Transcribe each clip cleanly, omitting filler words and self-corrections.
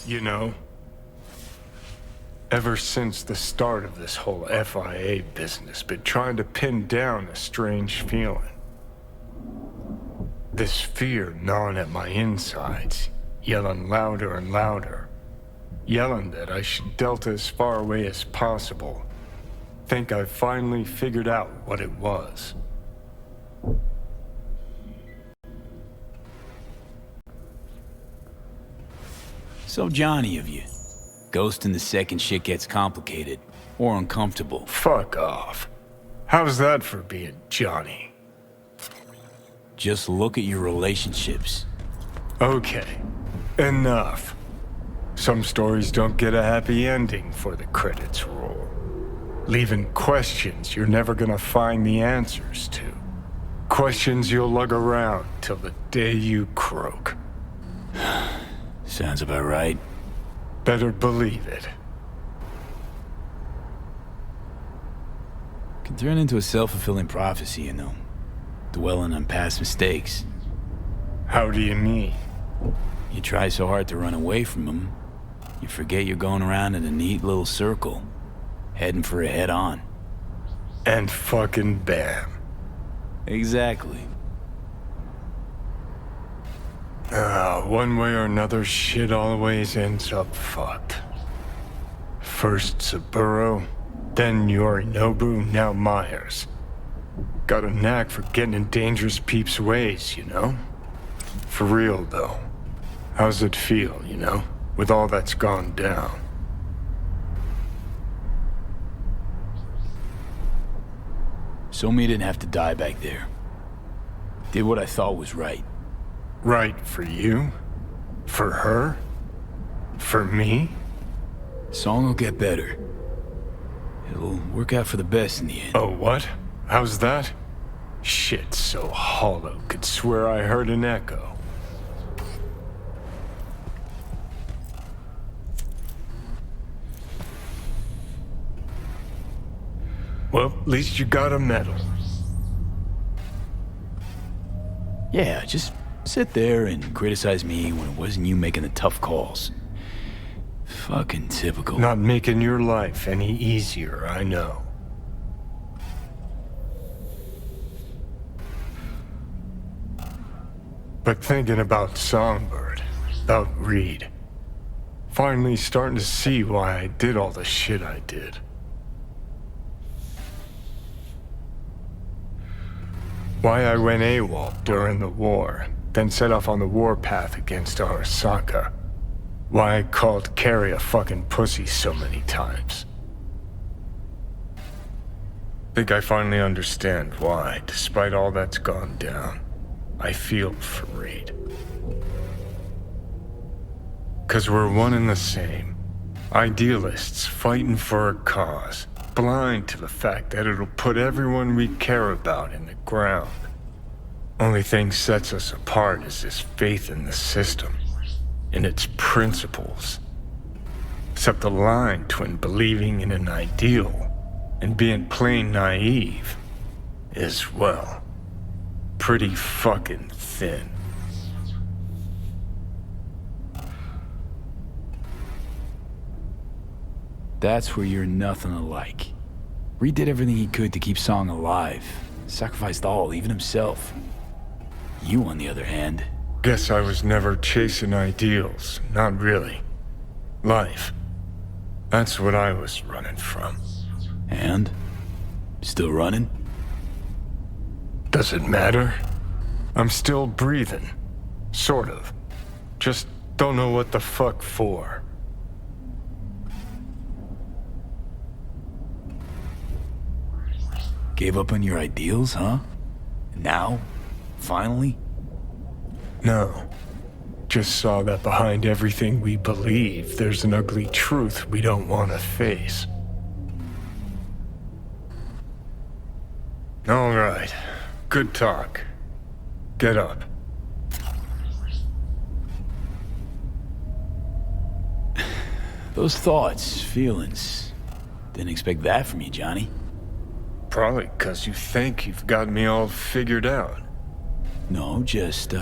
You know, ever since the start of this whole FIA business, been trying to pin down a strange feeling. This fear gnawing at my insides, yelling louder and louder. Yelling that I should delta as far away as possible. Think I finally figured out what it was. So Johnny of you. Ghosting the second shit gets complicated or uncomfortable. Fuck off. How's that for being Johnny? Just look at your relationships. Okay, enough. Some stories don't get a happy ending for the credits roll. Leaving questions you're never gonna find the answers to. Questions you'll lug around till the day you croak. Sounds about right. Better believe it. Can turn into a self-fulfilling prophecy, you know. Dwelling on past mistakes. How do you mean? You try so hard to run away from them, you forget you're going around in a neat little circle, heading for a head-on. And fucking bam. Exactly. One way or another, shit always ends up fucked. First Saburo, then Yorinobu, now Myers. Got a knack for getting in dangerous peeps' ways, you know? For real, though. How's it feel, you know, with all that's gone down? So me didn't have to die back there. Did what I thought was right. Right for you? For her? For me? Song will get better. It'll work out for the best in the end. Oh, what? How's that? Shit so hollow, could swear I heard an echo. Well, at least you got a medal. Yeah, just sit there and criticize me when it wasn't you making the tough calls. Fucking typical. Not making your life any easier, I know. But thinking about Songbird, about Reed, finally starting to see why I did all the shit I did. Why I went AWOL during the war, then set off on the warpath against Arasaka. Why I called Carrie a fucking pussy so many times. Think I finally understand why, despite all that's gone down, I feel for Reed. 'Cause we're one and the same. Idealists fighting for a cause, blind to the fact that it'll put everyone we care about in the ground. Only thing sets us apart is this faith in the system, in its principles. Except the line between believing in an ideal and being plain naive is, well, pretty fucking thin. That's where you're nothing alike. Reed did everything he could to keep Song alive. Sacrificed all, even himself. You, on the other hand... Guess I was never chasing ideals. Not really. Life. That's what I was running from. And? Still running? Does it matter? I'm still breathing. Sort of. Just don't know what the fuck for. Gave up on your ideals, huh? Now? Finally? No. Just saw that behind everything we believe, there's an ugly truth we don't want to face. All right. Good talk. Get up. Those thoughts, feelings. Didn't expect that from you, Johnny. Probably 'cause you think you've got me all figured out. No, just,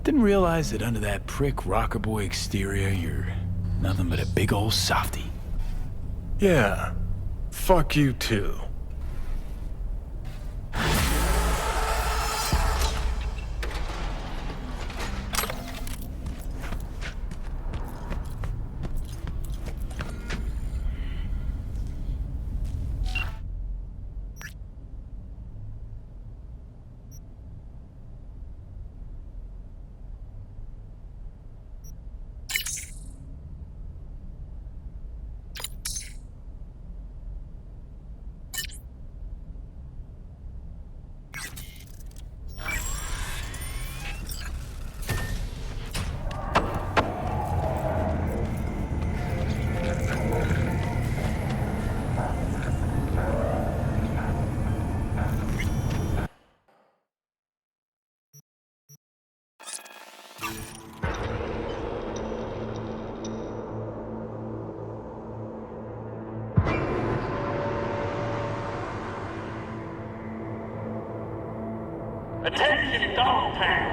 Didn't realize that under that prick rocker boy exterior, you're nothing but a big old softie. Yeah. Fuck you too. Attention dog pound.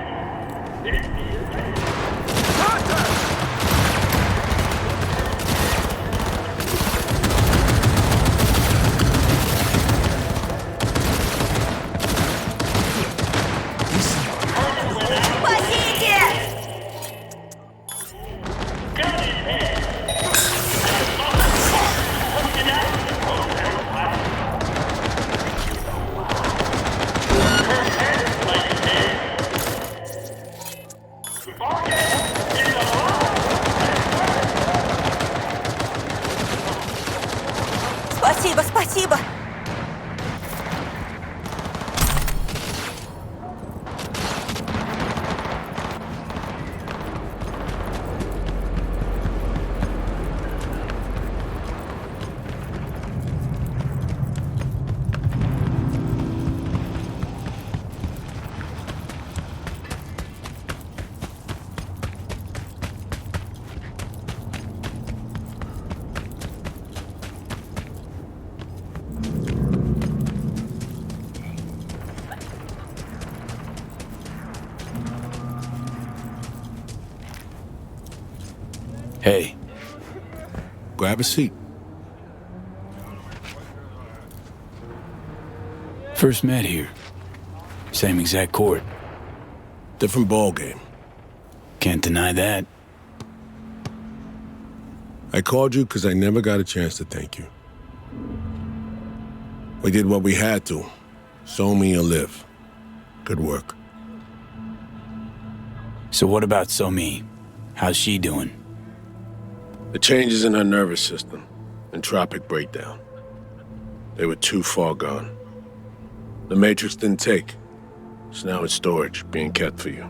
Спасибо, спасибо! Hey, Grab a seat. first met here. Same exact court. Different ball game. Can't deny that. I called you because I never got a chance to thank you. We did what we had to. So me or live. Good work. So what about Somi? How's she doing? The changes in her nervous system. Entropic breakdown. They were too far gone. The Matrix didn't take. It's now in storage, being kept for you.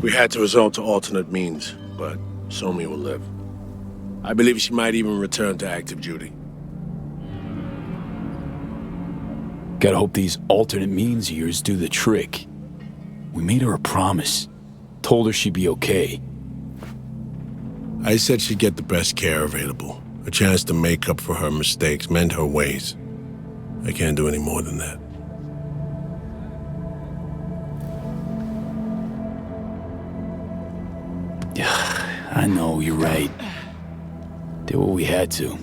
We had to resort to alternate means, but Somi will live. I believe she might even return to active duty. Gotta hope these alternate means of yours do the trick. We made her a promise. Told her she'd be okay. I said she'd get the best care available. A chance to make up for her mistakes, mend her ways. I can't do any more than that. I know, you're right. Did what we had to.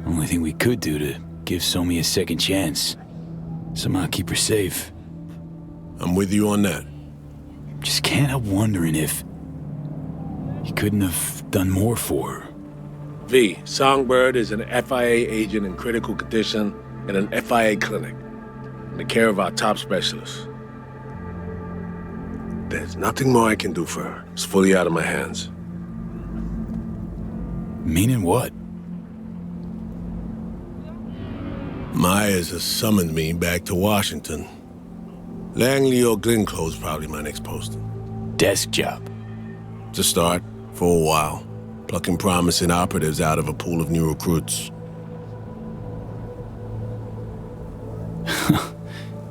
Only thing we could do to give Somi a second chance. Somehow keep her safe. I'm with you on that. Just can't help wondering if he couldn't have done more for her. V, Songbird is an FIA agent in critical condition in an FIA clinic, in the care of our top specialists. There's nothing more I can do for her. It's fully out of my hands. Meaning what? Myers has summoned me back to Washington. Langley or Glenclose probably my next posting. Desk job. To start, for a while, plucking promising operatives out of a pool of new recruits.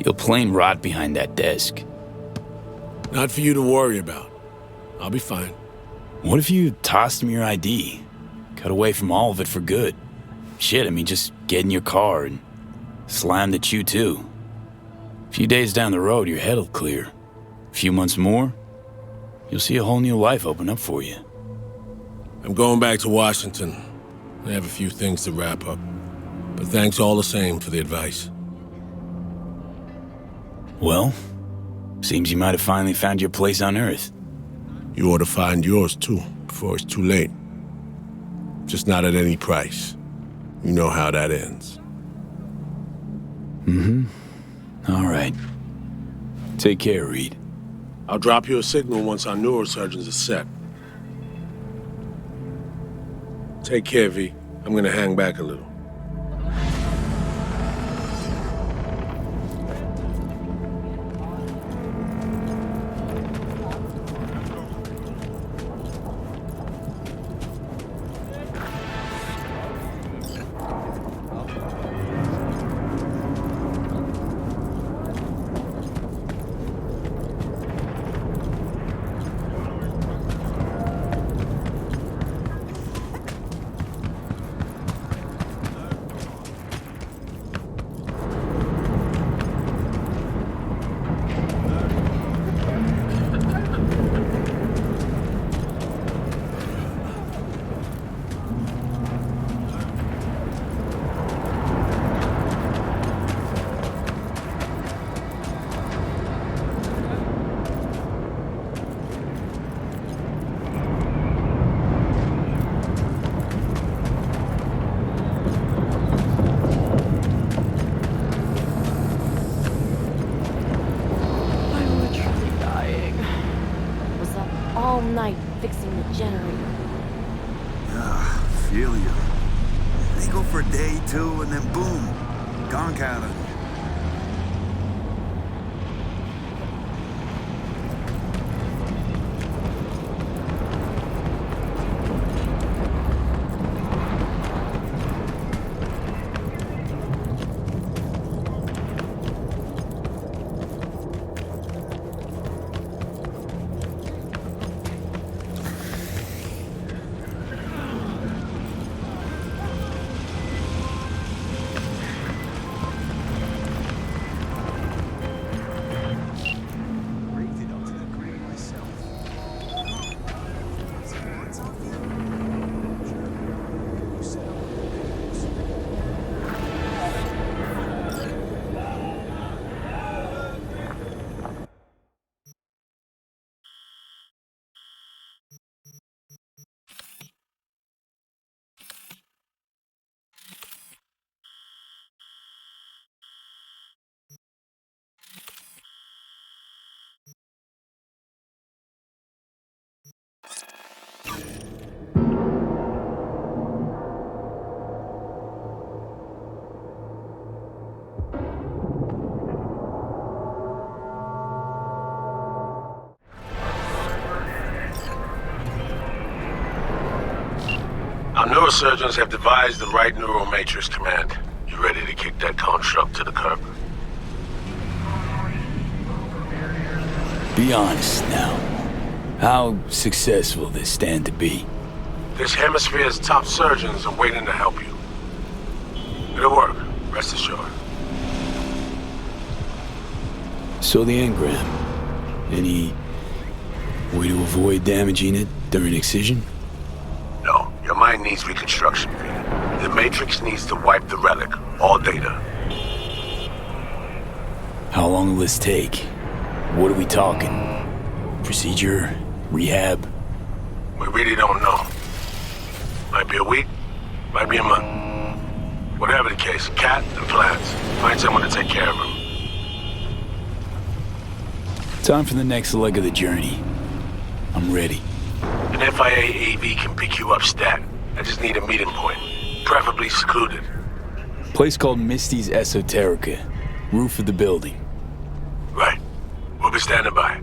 You'll plain rot behind that desk. Not for you to worry about. I'll be fine. What if you tossed him your ID? Cut away from all of it for good. Shit, I mean, just get in your car and slammed at you too. A few days down the road, your head'll clear. A few months more, you'll see a whole new life open up for you. I'm going back to Washington. I have a few things to wrap up. But thanks all the same for the advice. Well, seems you might have finally found your place on Earth. You ought to find yours, too, before it's too late. Just not at any price. You know how that ends. All right. Take care, Reed. I'll drop you a signal once our neurosurgeons are set. Take care, V. I'm gonna hang back a little. Night fixing the generator. Feel you. They go for a day, two, and then boom, gonk out of it. Our neurosurgeons have devised the right neural matrix command. You ready to kick that construct to the curb? Be honest now. How successful this stand to be? This hemisphere's top surgeons are waiting to help you. It'll work, rest assured. So the engram. Any way to avoid damaging it during excision? No, your mind needs reconstruction. The Matrix needs to wipe the relic, all data. How long will this take? What are we talking? Procedure? Rehab? We really don't know. Might be a week, might be a month. Whatever the case, Cat and plans. Find someone to take care of him. Time for the next leg of the journey. I'm ready. An FIA AV can pick you up stat. I just need a meeting point, preferably secluded. Place called Misty's Esoterica. Roof of the building. Right. We'll be standing by.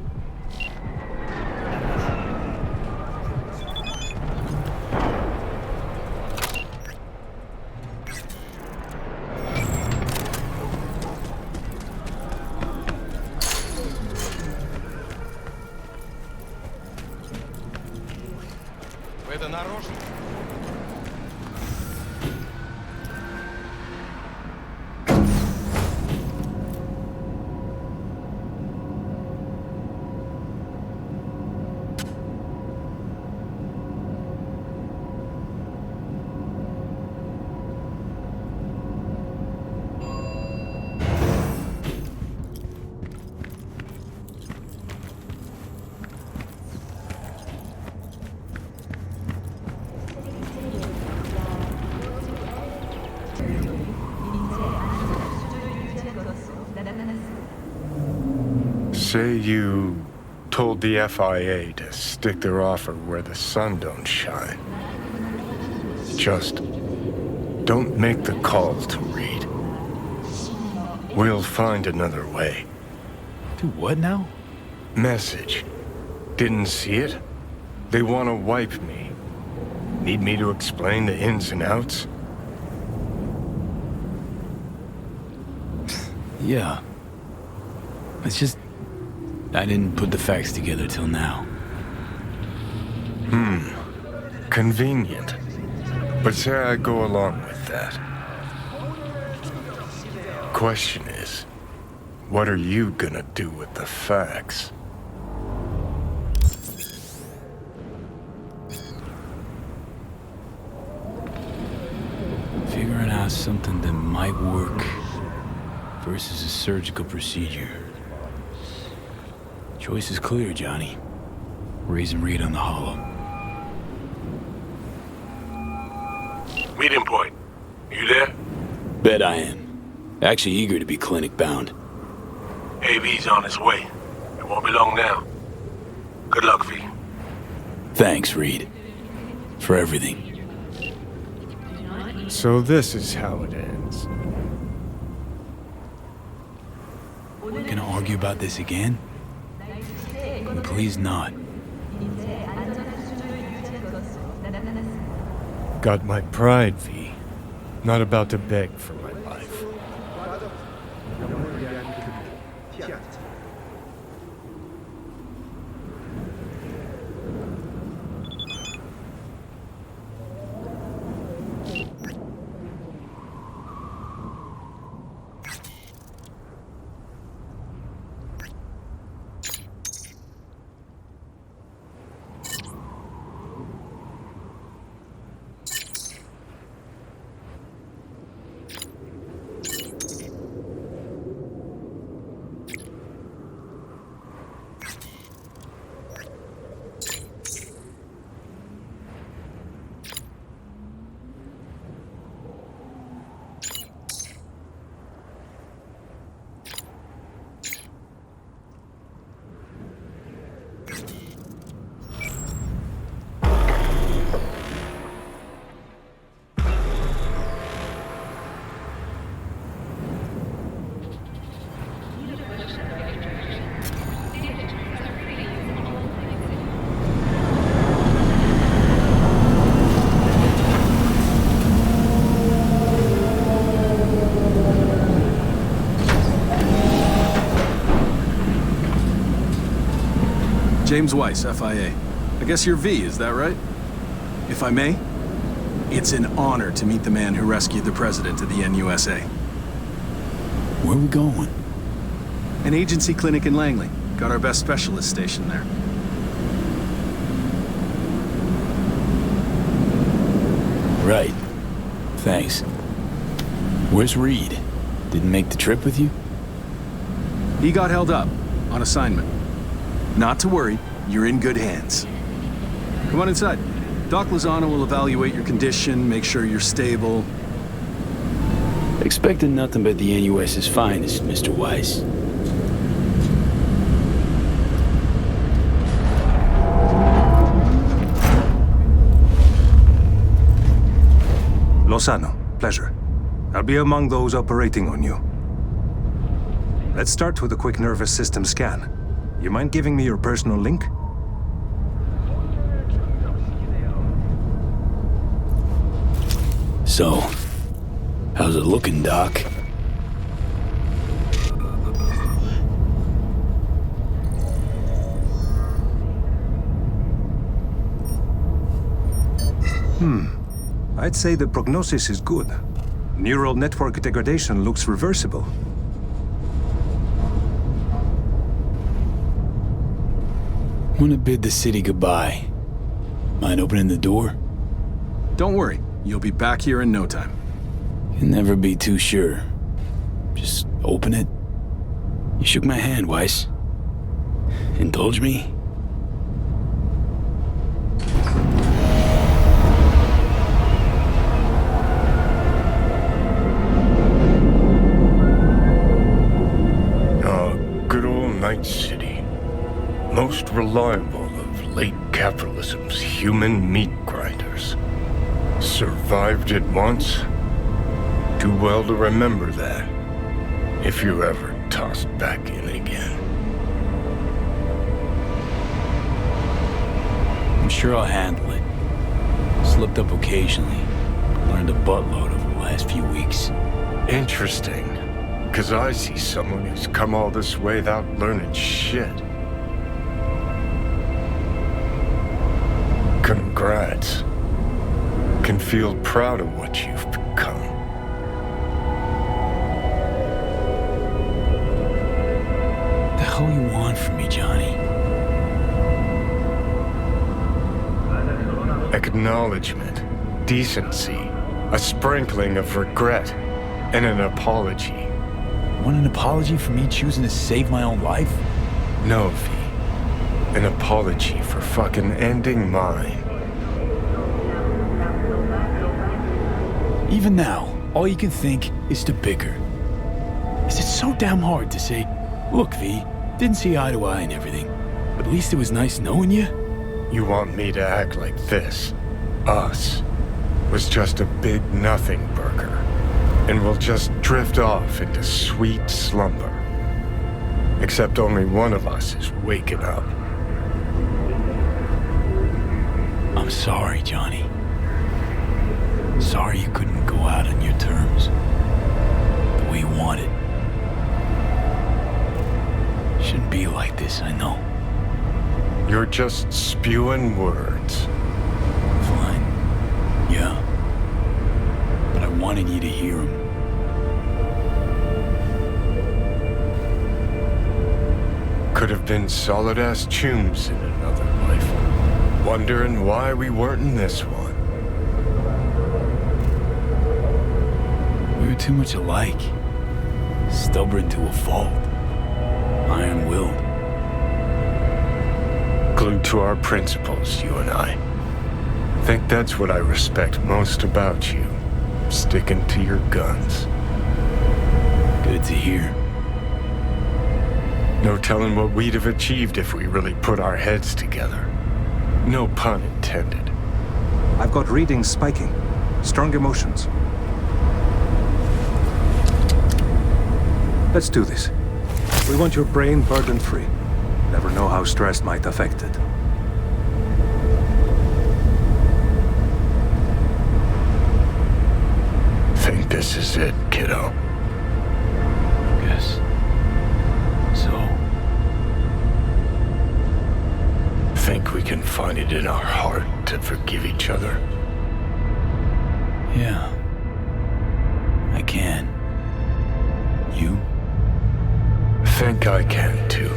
Say you told the FIA to stick their offer where the sun don't shine. Just don't make the call to Reed. We'll find another way. Do what now? Message. Didn't see it? They want to wipe me. Need me to explain the ins and outs? Yeah. It's just... I didn't put the facts together till now. Convenient. But say I go along with that. Question is, what are you gonna do with the facts? Figuring out something that might work versus a surgical procedure. Choice is clear, Johnny. Raise Reed on the hollow. Meeting point. You there? Bet I am. Actually eager to be clinic-bound. AV's on his way. It won't be long now. Good luck, V. Thanks, Reed. For everything. So this is how it ends. Gonna argue about this again? Please not. Got my pride, V. Not about to beg for my life. James Weiss, FIA. I guess you're V, is that right? If I may, it's an honor to meet the man who rescued the president of the NUSA. Where are we going? An agency clinic in Langley. Got our best specialist stationed there. Right. Thanks. Where's Reed? Didn't make the trip with you? He got held up on assignment. Not to worry, you're in good hands. Come on inside. Doc Lozano will evaluate your condition, make sure you're stable. Expecting nothing but the NUS's finest, Mr. Weiss. Lozano, pleasure. I'll be among those operating on you. Let's start with a quick nervous system scan. You mind giving me your personal link? So, how's it looking, Doc? I'd say the prognosis is good. Neural network degradation looks reversible. Want to bid the city goodbye. Mind opening the door? Don't worry, you'll be back here in no time. Can never be too sure. Just open it. You shook my hand, Weiss. Indulge me? Good old Night-City. most reliable of late capitalism's human meat grinders. Survived it once? Too well to remember that, if you're ever tossed back in again. I'm sure I'll handle it. Slipped up occasionally. Learned a buttload over the last few weeks. Interesting, because I see someone who's come all this way without learning shit. Congrats. Can feel proud of what you've become. The hell you want from me, Johnny? Acknowledgement, decency, a sprinkling of regret, and an apology. Want an apology for me choosing to save my own life? No, V. An apology for fucking ending mine. Even now, all you can think is to bicker. Is it so damn hard to say, look, V, didn't see eye to eye and everything, but at least it was nice knowing you? You want me to act like this, us, was just a big nothing burger, and we'll just drift off into sweet slumber. Except only one of us is waking up. I'm sorry, Johnny. Sorry you couldn't go out on your terms. The way you wanted. Shouldn't be like this, I know. You're just spewing words. Fine. Yeah. But I wanted you to hear them. Could have been solid-ass chums in another life. Wondering why we weren't in this one. We were too much alike. Stubborn to a fault. Iron-willed. Glued to our principles, you and I. Think that's what I respect most about you. Sticking to your guns. Good to hear. No telling what we'd have achieved if we really put our heads together. No pun intended. I've got readings spiking. Strong emotions. Let's do this. We want your brain burden-free. Never know how stress might affect it. Think this is it, kiddo? Guess so. Think we can find it in our heart to forgive each other? Yeah. I can. You? Think I can, too.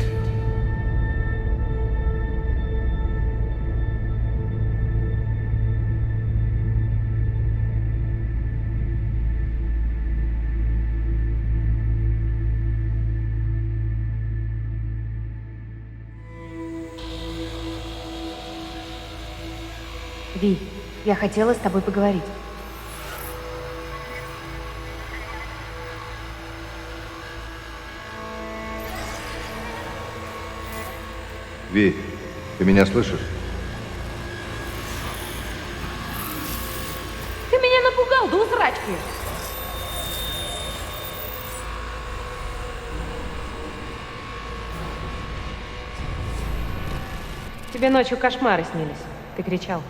Ви, я хотела с тобой поговорить. Ви, ты меня слышишь? Ты меня напугал до усрачки. Тебе ночью кошмары снились. Ты кричал.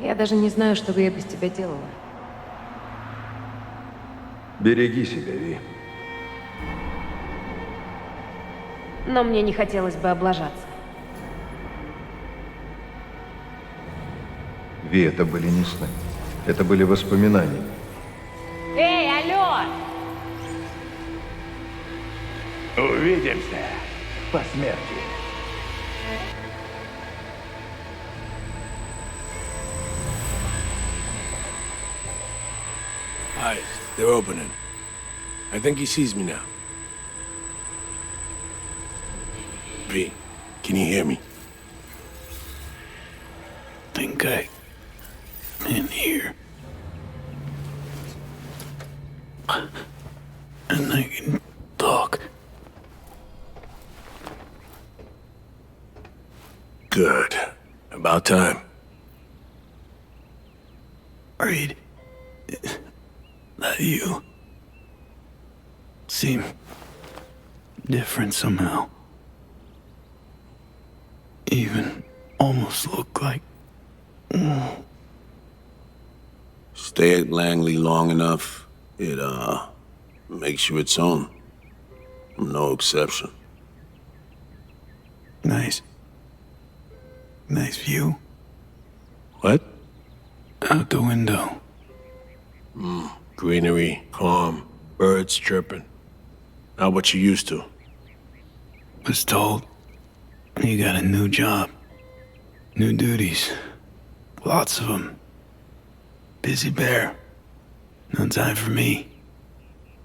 Я даже не знаю, что бы я без тебя делала. Береги себя, Ви. Но мне не хотелось бы облажаться. Ви, это были не сны. Это были воспоминания. Эй, алло! Увидимся по смерти. Hi, they're opening. I think he sees me now. V, can you hear me? Think I can hear. And I can talk. Good. About time. Reed, that you seem different somehow. Even almost look like... Stay at Langley long enough, it, makes you its own. I'm no exception. Nice. Nice view. What? Out the window. Greenery, calm, birds chirping. Not what you used to. Was told you got a new job. New duties. Lots of them. Busy bear. No time for me.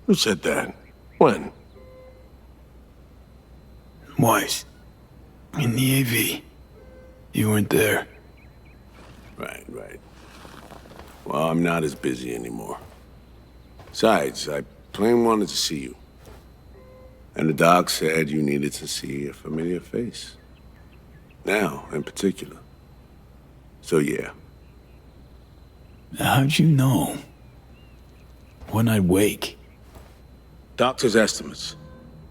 Who said that? When? Weiss. In the AV. You weren't there. Right. Well, I'm not as busy anymore. Besides, I plain wanted to see you. And the doc said you needed to see a familiar face. Now, in particular. So, yeah. How'd you know? When I'd wake? Doctor's estimates.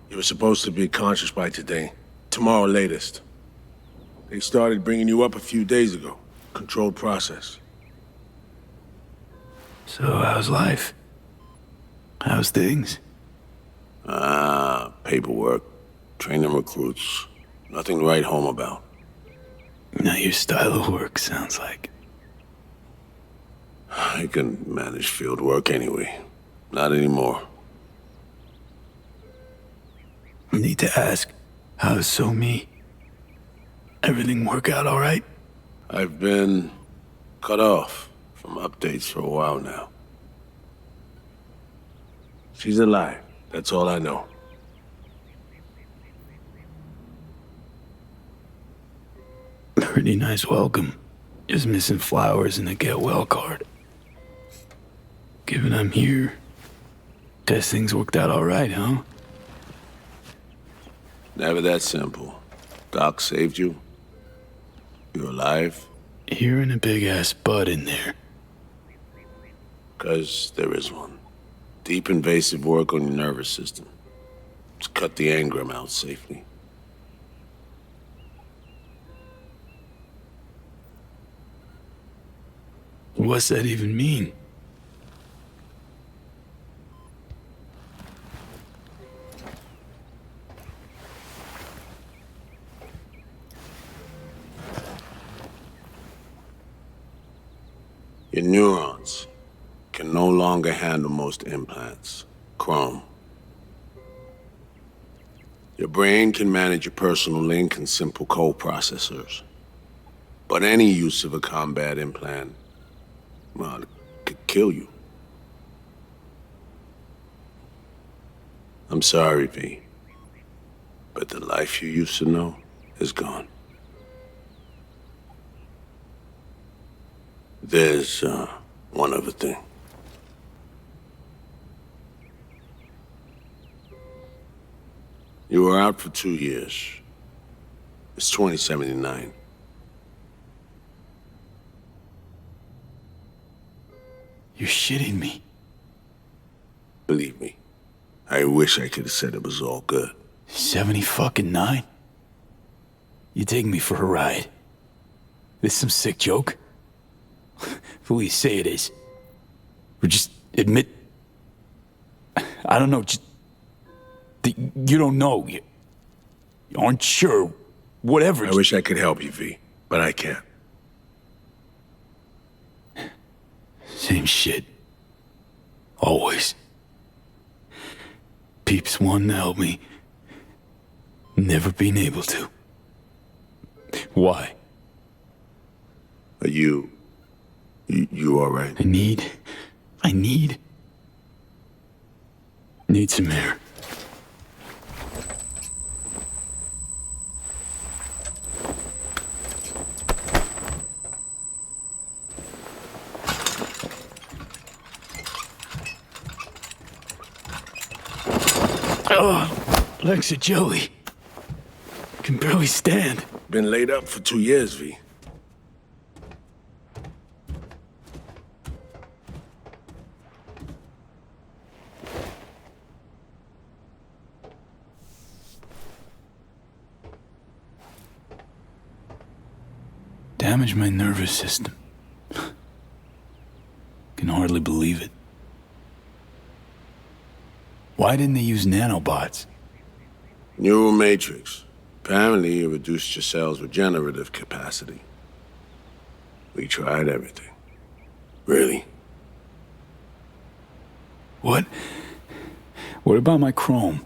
You were supposed to be conscious by today. Tomorrow latest. They started bringing you up a few days ago. Controlled process. So how's life? How's things? Paperwork. Training recruits. Nothing to write home about. Not your style of work, sounds like. I can manage field work anyway. Not anymore. Need to ask, how's So Me? Everything work out all right? I've been cut off from updates for a while now. She's alive. That's all I know. Pretty nice welcome. Just missing flowers and a get well card. Given I'm here, guess things worked out all right, huh? Never that simple. Doc saved you. You're alive. You're in a big-ass bud in there. 'Cause there is one. Deep invasive work on your nervous system. To cut the engram out safely. What's that even mean? Your neurons can no longer handle most implants. Chrome. Your brain can manage your personal link and simple code processors. But any use of a combat implant, well, it could kill you. I'm sorry, V. But the life you used to know is gone. There's, one other thing. You were out for 2 years. It's 2079. You're shitting me. Believe me, I wish I could have said it was all good. 79? You take me for a ride. This some sick joke? Who will you say it is? Or just admit... I don't know, just... You don't know. You aren't sure. Whatever. I wish I could help you, V, but I can't. Same shit. Always. Peeps wanting to help me. Never been able to. Why? Are you all right? I need some air. Oh, legs are jelly. Can barely stand. Been laid up for 2 years, V. Damaged my nervous system. Can hardly believe it. Why didn't they use nanobots? Neural matrix. Apparently, it reduced your cell's regenerative capacity. We tried everything. Really? What? What about my chrome?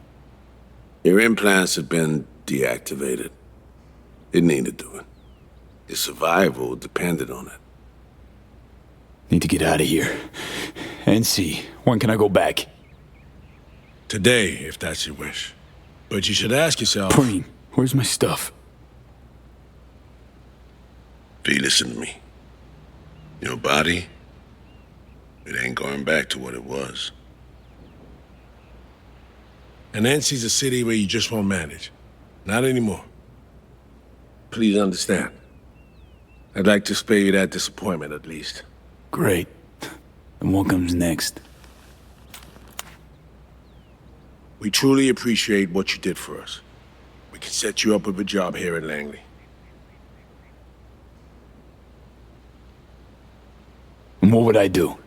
Your implants had been deactivated. It needed doing. Your survival depended on it. Need to get out of here. NC, when can I go back? Today, if that's your wish. But you should ask yourself... Preem, where's my stuff? V, listen to me. Your body, it ain't going back to what it was. And NC's a city where you just won't manage. Not anymore. Please understand. I'd like to spare you that disappointment, at least. Great. And what comes next? We truly appreciate what you did for us. We can set you up with a job here in Langley. And what would I do?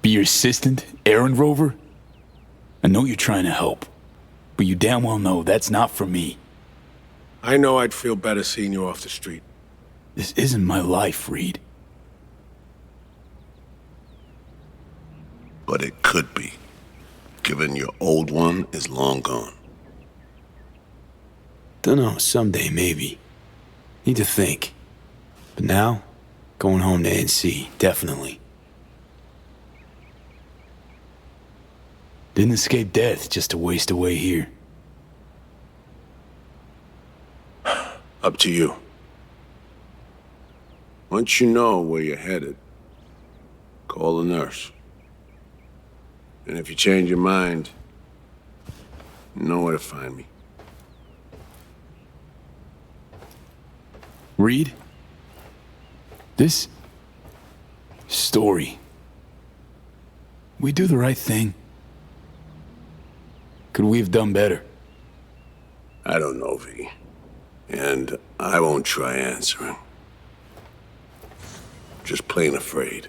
Be your assistant, errand rover? I know you're trying to help, but you damn well know that's not for me. I know I'd feel better seeing you off the street. This isn't my life, Reed. But it could be, given your old one is long gone. Dunno, someday maybe. Need to think. But now, going home to NC, definitely. Didn't escape death just to waste away here. Up to you. Once you know where you're headed, call the nurse. And if you change your mind, you know where to find me. Reed? This story. We do the right thing. Could we have done better? I don't know, V. And I won't try answering. Just plain afraid.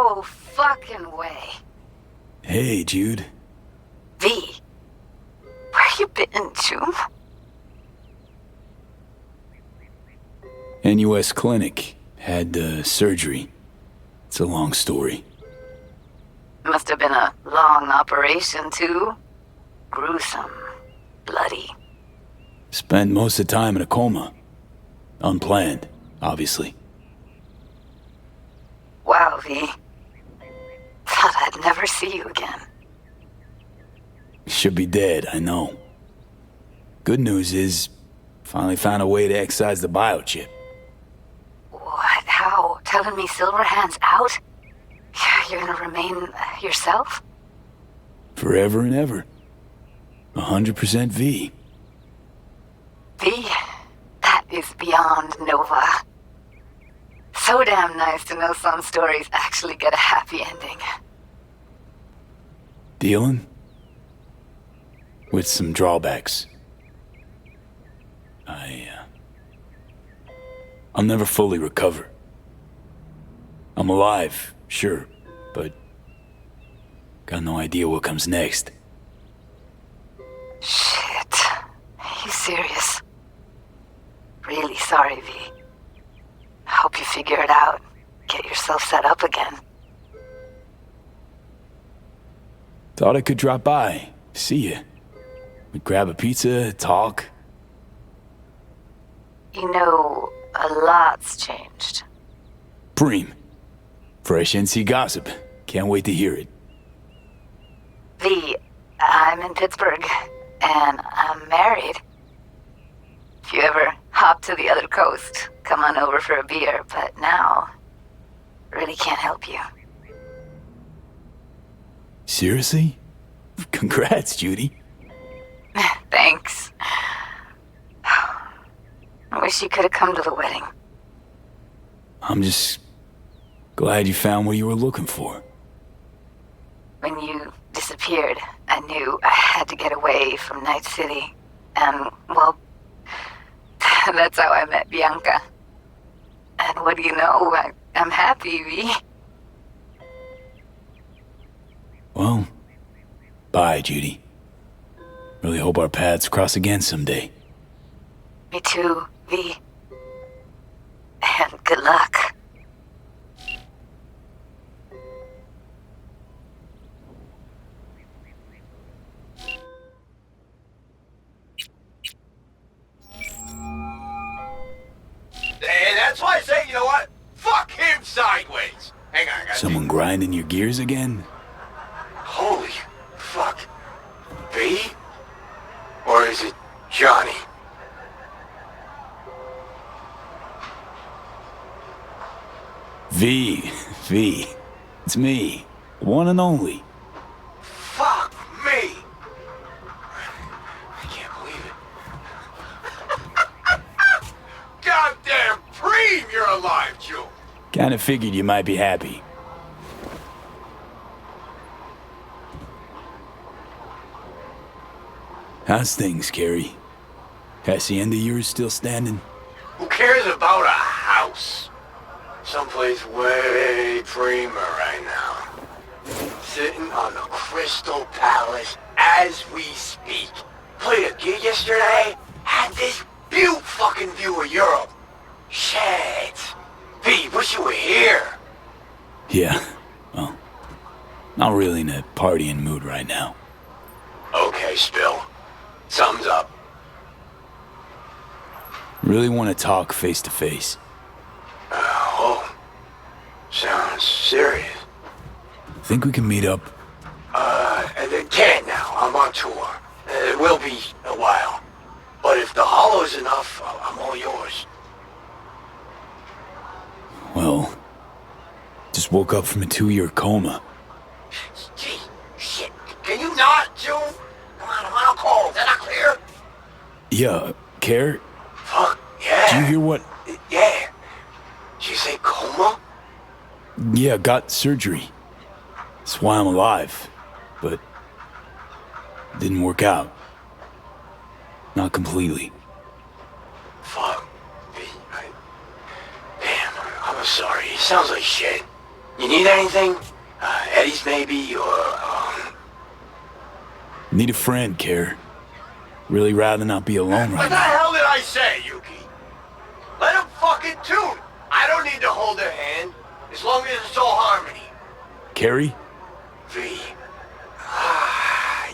No fucking way. Hey, Jude. V. Where you been, June? NUS clinic. Had surgery. It's a long story. Must have been a long operation, too. Gruesome. Bloody. Spent most of the time in a coma. Unplanned, obviously. Wow, V. Thought I'd never see you again. Should be dead, I know. Good news is, finally found a way to excise the biochip. What? How? Telling me Silverhand's out? You're gonna remain yourself? Forever and ever. 100% V. V? That is beyond Nova. So damn nice to know some stories actually get a happy ending. Dealing with some drawbacks. I'll never fully recover. I'm alive, sure, but got no idea what comes next. Shit. Are you serious? Really sorry, V. Hope you figure it out. Get yourself set up again. Thought I could drop by, see you. We'd grab a pizza, talk. You know, a lot's changed. Preem. Fresh NC gossip. Can't wait to hear it. V, I'm in Pittsburgh, and I'm married. If you ever hop to the other coast, come on over for a beer, but now, really can't help you. Seriously? Congrats, Judy. Thanks. I wish you could have come to the wedding. I'm just glad you found what you were looking for. When you disappeared, I knew I had to get away from Найт-Сити. And, well, that's how I met Bianca. And what do you know? I'm happy, V. Well, bye, Judy. Really hope our paths cross again someday. Me too, V. And good luck. And that's why I say, you know what? Fuck him sideways. Hang on, I got Someone grinding your gears again? Holy fuck. B? Or is it Johnny? V. It's me. One and only. Fuck me. I can't believe it. Goddamn Preem, you're alive, Joe. Kinda figured you might be happy. How's things, Carrie? Hacienda yours still standing? Who cares about a house? Someplace way preemer right now. Sitting on the Crystal Palace as we speak. Played a gig yesterday. Had this fucking view of Europe. Shit. V, wish you were here. Yeah, well, not really in a partying mood right now. Okay, Spill. Thumbs up. Really want to talk face to face. Oh. Sounds serious. Think we can meet up? Can't now. I'm on tour. It will be a while. But if the hollow's enough, I'm all yours. Well, just woke up from a 2-year coma. Gee, shit. Can you not, Joe? Come on, I'm on a call. Is that not clear? Yeah, Care? Fuck, yeah. Did you hear what? Yeah. Did you say coma? Yeah, got surgery. That's why I'm alive. But didn't work out. Not completely. Fuck. Damn, I'm sorry. It sounds like shit. You need anything? Eddie's maybe, or, Need a friend, Care. Really rather not be alone What right the now. hell did I say, Yuki? Let him fucking tune. I don't need to hold their hand, as long as it's all harmony. Carrie? V.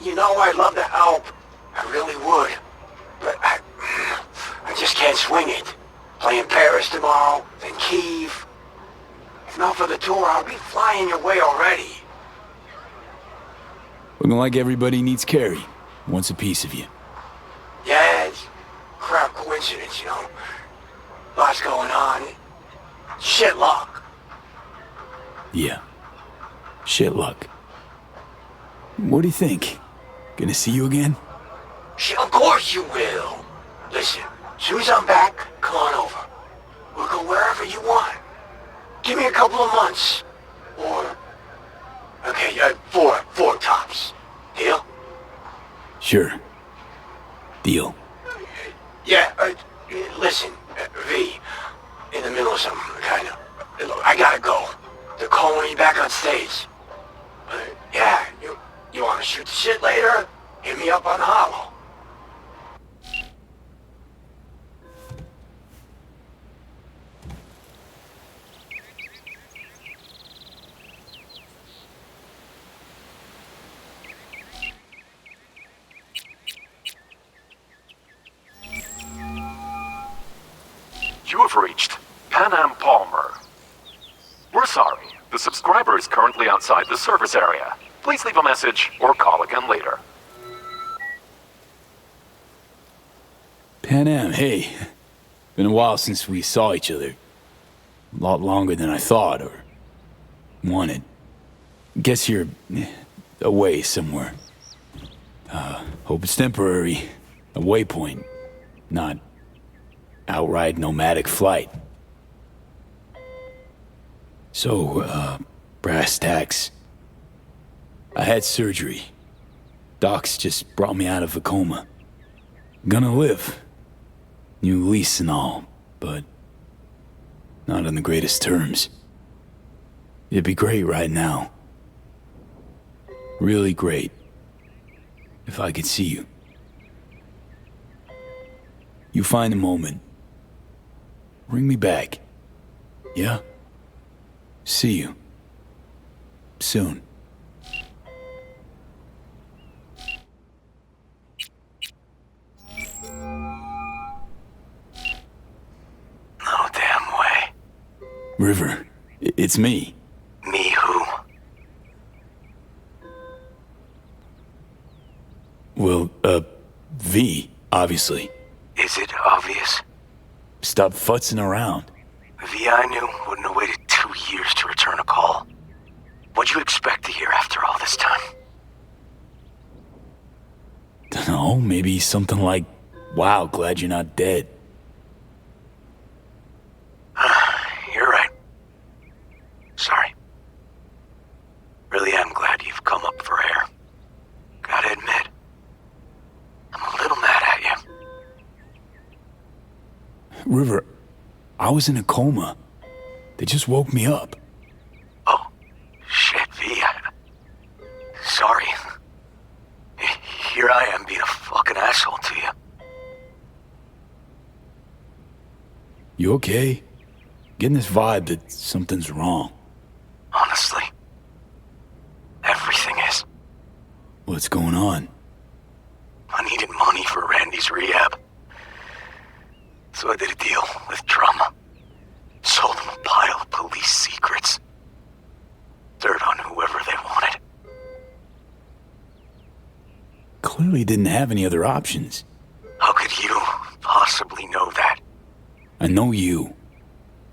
You know I'd love to help. I really would. But I just can't swing it. Playing Paris tomorrow, then Kiev. If not for the tour, I'll be flying your way already. Looking like everybody needs Carrie. Wants a piece of you. Yeah, it's crap coincidence, you know. Lots going on. Shit luck. Yeah. Shit luck. What do you think? Gonna see you again? Shit, of course you will. Listen, as soon as I'm back, come on over. We'll go wherever you want. Give me a couple of months. Or... Okay, four tops. Deal? Sure. Deal. Yeah, listen, V, in the middle of something, kind of. Look, I gotta go. They're calling me back on stage. Yeah, you wanna shoot the shit later? Hit me up on the hollow. You have reached Pan Am Palmer. We're sorry. The subscriber is currently outside the service area. Please leave a message or call again later. Pan Am, hey. Been a while since we saw each other. A lot longer than I thought or wanted. Guess you're away somewhere. Hope it's temporary. A waypoint. Not outright nomadic flight. So, brass tacks. I had surgery. Docs just brought me out of a coma. Gonna live. New lease and all, but not on the greatest terms. It'd be great right now. Really great. If I could see you. You find a moment. Ring me back. Yeah? See you. Soon. No damn way. River, it's me. Me who? Well, V, obviously. Is it obvious? Stop futzing around. V I knew wouldn't have waited 2 years to return a call. What'd you expect to hear after all this time? Dunno, maybe something like, wow, glad you're not dead. You're right. Sorry. Really am glad you've come up for air. Gotta admit, I'm a little mad at you. River, I was in a coma. They just woke me up. Oh, shit, V. Sorry. Here I am being a fucking asshole to you. You okay? Getting this vibe that something's wrong. Honestly, everything is. What's going on? I needed money for Randy's rehab. So I did a deal with Drama. Sold them a pile of police secrets. Dirt on whoever they wanted. Clearly didn't have any other options. How could you possibly know that? I know you.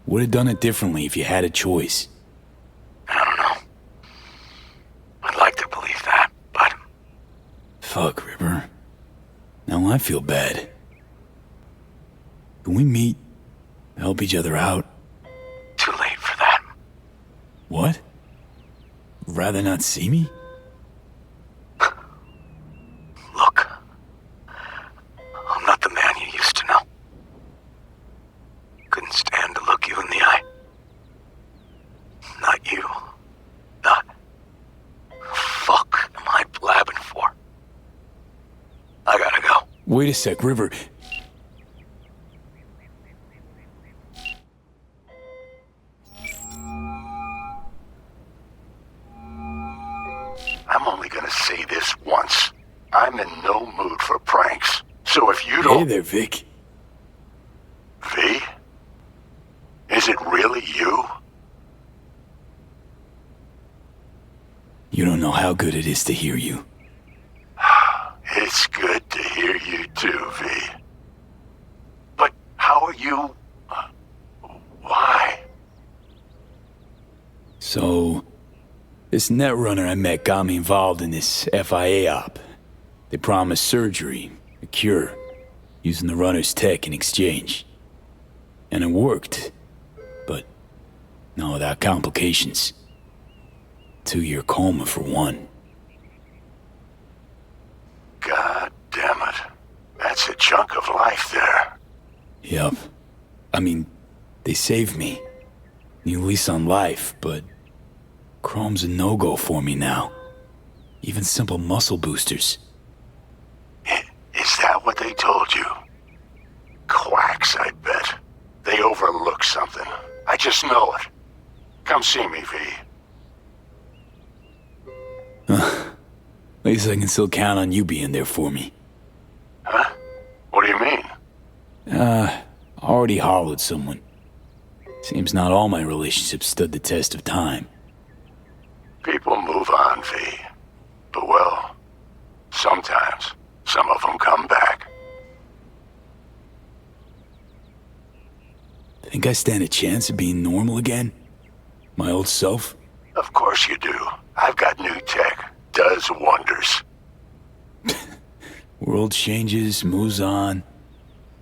Would have done it differently if you had a choice. I don't know. I'd like to believe that, but... Fuck, River. Now I feel bad. Can we meet? Help each other out? Too late for that. What? Rather not see me? Look. I'm not the man you used to know. Couldn't stand to look you in the eye. Not you. Wait a sec, River. I'm only gonna say this once. I'm in no mood for pranks. So if you don't... Hey there, Vic. V? Is it really you? You don't know how good it is to hear you. It's good to hear you too, V. But how are you... Why? So, this netrunner I met got me involved in this FIA op. They promised surgery, a cure, using the runner's tech in exchange. And it worked, but not without complications. 2-year coma for one. God damn it. That's a chunk of life there. Yup. I mean, they saved me. New lease on life, but Chrome's a no-go for me now. Even simple muscle boosters. Is that what they told you? Quacks, I bet. They overlook something. I just know it. Come see me, V. At least I can still count on you being there for me. Huh? What do you mean? Already hollowed someone. Seems not all my relationships stood the test of time. People move on, V. But well, sometimes some of them come back. Think I stand a chance of being normal again? My old self? Of course you do. I've got new tech. Does wonders. World changes, moves on.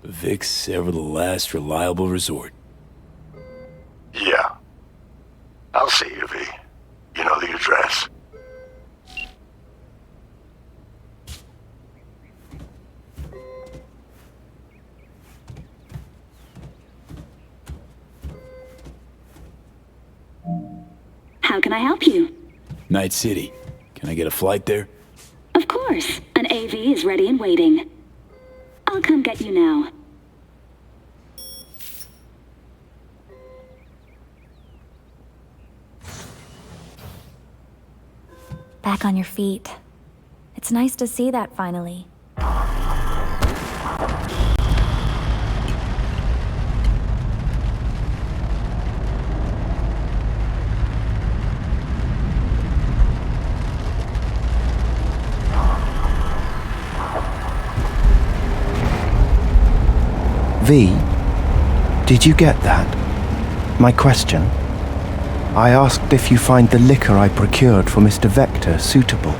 But Vic's ever the last reliable resort. Yeah. I'll see you, V. You know the address. How can I help you? Найт-Сити. Can I get a flight there? Of course. An AV is ready and waiting. I'll come get you now. Back on your feet. It's nice to see that finally. V, did you get that? My question? I asked if you find the liquor I procured for Mr. Vector suitable.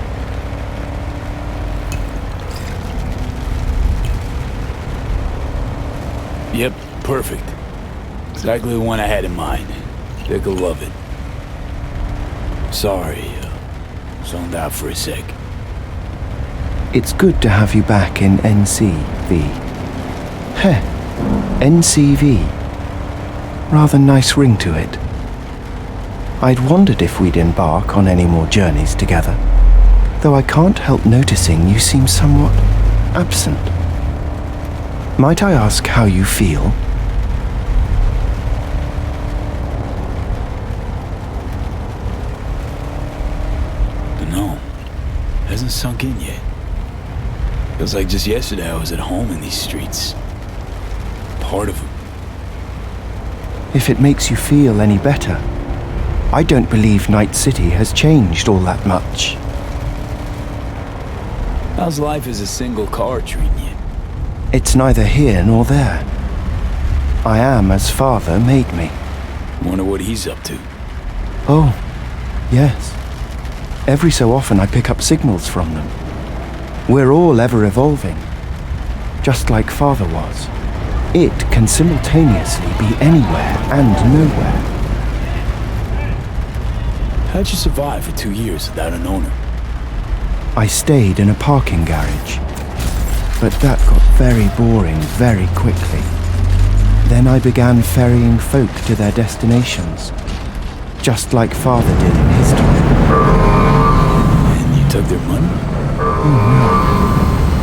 Yep, perfect. Exactly the one I had in mind. Vic will love it. Sorry, zoned out for a sec. It's good to have you back in NC, V. Heh, NCV. Rather nice ring to it. I'd wondered if we'd embark on any more journeys together, though I can't help noticing you seem somewhat absent. Might I ask how you feel? Dunno. Hasn't sunk in yet. Feels like just yesterday I was at home in these streets. Part of them. If it makes you feel any better, I don't believe Найт-Сити has changed all that much. How's life as a single car treating you? It's neither here nor there. I am as father made me. Wonder what he's up to. Oh, yes. Every so often I pick up signals from them. We're all ever evolving, just like father was. It can simultaneously be anywhere and nowhere. How'd you survive for 2 years without an owner? I stayed in a parking garage, but that got very boring very quickly. Then I began ferrying folk to their destinations, just like father did in his time. And you took their money? Oh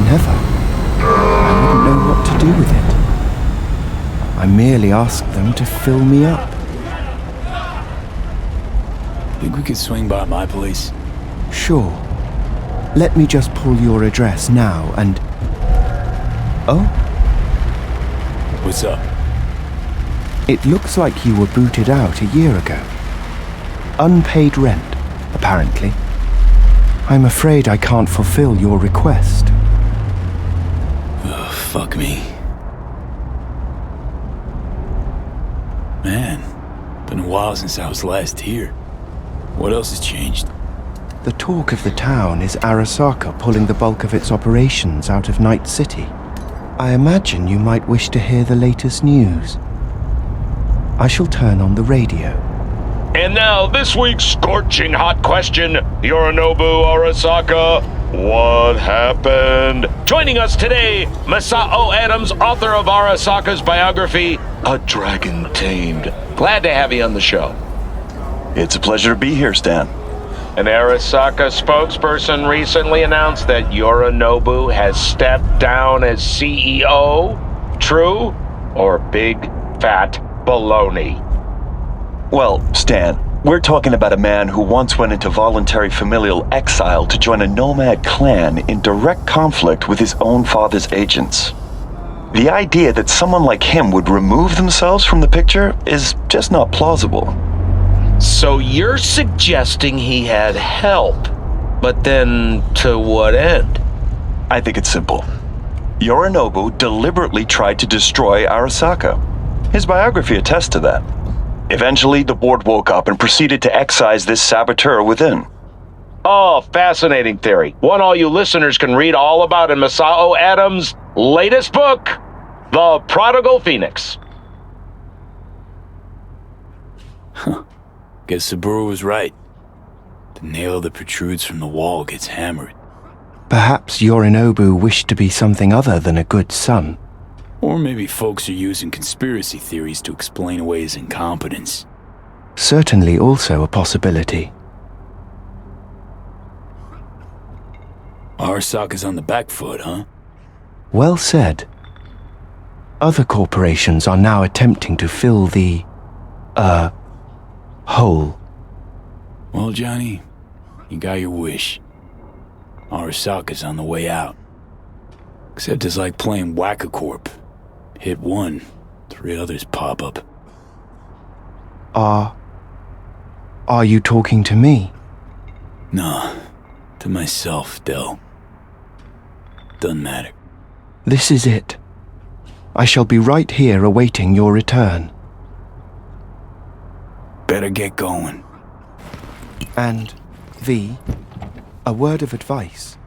no, never. I do with it. I merely asked them to fill me up. Think we could swing by my place? Sure. Let me just pull your address now and... Oh? What's up? It looks like you were booted out a year ago. Unpaid rent, apparently. I'm afraid I can't fulfill your request. Oh, fuck me. Man, been a while since I was last here. What else has changed? The talk of the town is Arasaka pulling the bulk of its operations out of Найт-Сити. I imagine you might wish to hear the latest news. I shall turn on the radio. And now, this week's scorching hot question, Yorinobu Arasaka, what happened? Joining us today, Masao Adams, author of Arasaka's biography, A Dragon Tamed. Glad to have you on the show. It's a pleasure to be here, Stan. An Arasaka spokesperson recently announced that Yorinobu has stepped down as CEO. True or big fat baloney? Well, Stan, we're talking about a man who once went into voluntary familial exile to join a nomad clan in direct conflict with his own father's agents. The idea that someone like him would remove themselves from the picture is just not plausible. So you're suggesting he had help, but then to what end? I think it's simple. Yorinobu deliberately tried to destroy Arasaka. His biography attests to that. Eventually, the board woke up and proceeded to excise this saboteur within. Oh, fascinating theory. One all you listeners can read all about in Masao Adams' latest book, The Prodigal Phoenix. Huh. Guess Saburo was right. The nail that protrudes from the wall gets hammered. Perhaps Yorinobu wished to be something other than a good son. Or maybe folks are using conspiracy theories to explain away his incompetence. Certainly also a possibility. Arasaka's on the back foot, huh? Well said. Other corporations are now attempting to fill the... hole. Well, Johnny, you got your wish. Arasaka's on the way out. Except it's like playing Whack-A-Corp. Hit one, 3 others pop up. Are you talking to me? Nah, to myself, Del. Doesn't matter. This is it. I shall be right here awaiting your return. Better get going. And, V, a word of advice.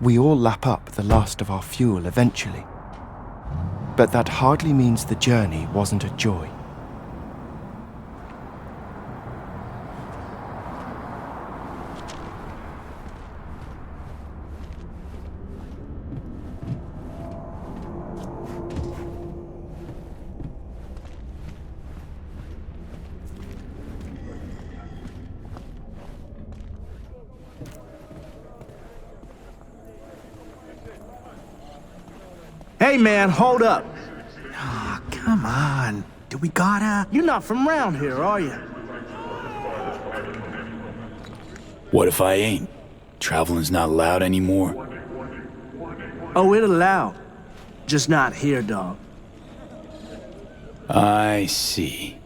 We all lap up the last of our fuel eventually. But that hardly means the journey wasn't a joy. Hey man, hold up. Oh, come on. Do we gotta? You're not from around here, are you? What if I ain't? Traveling's not allowed anymore. Oh, it allowed. Just not here, dog. I see.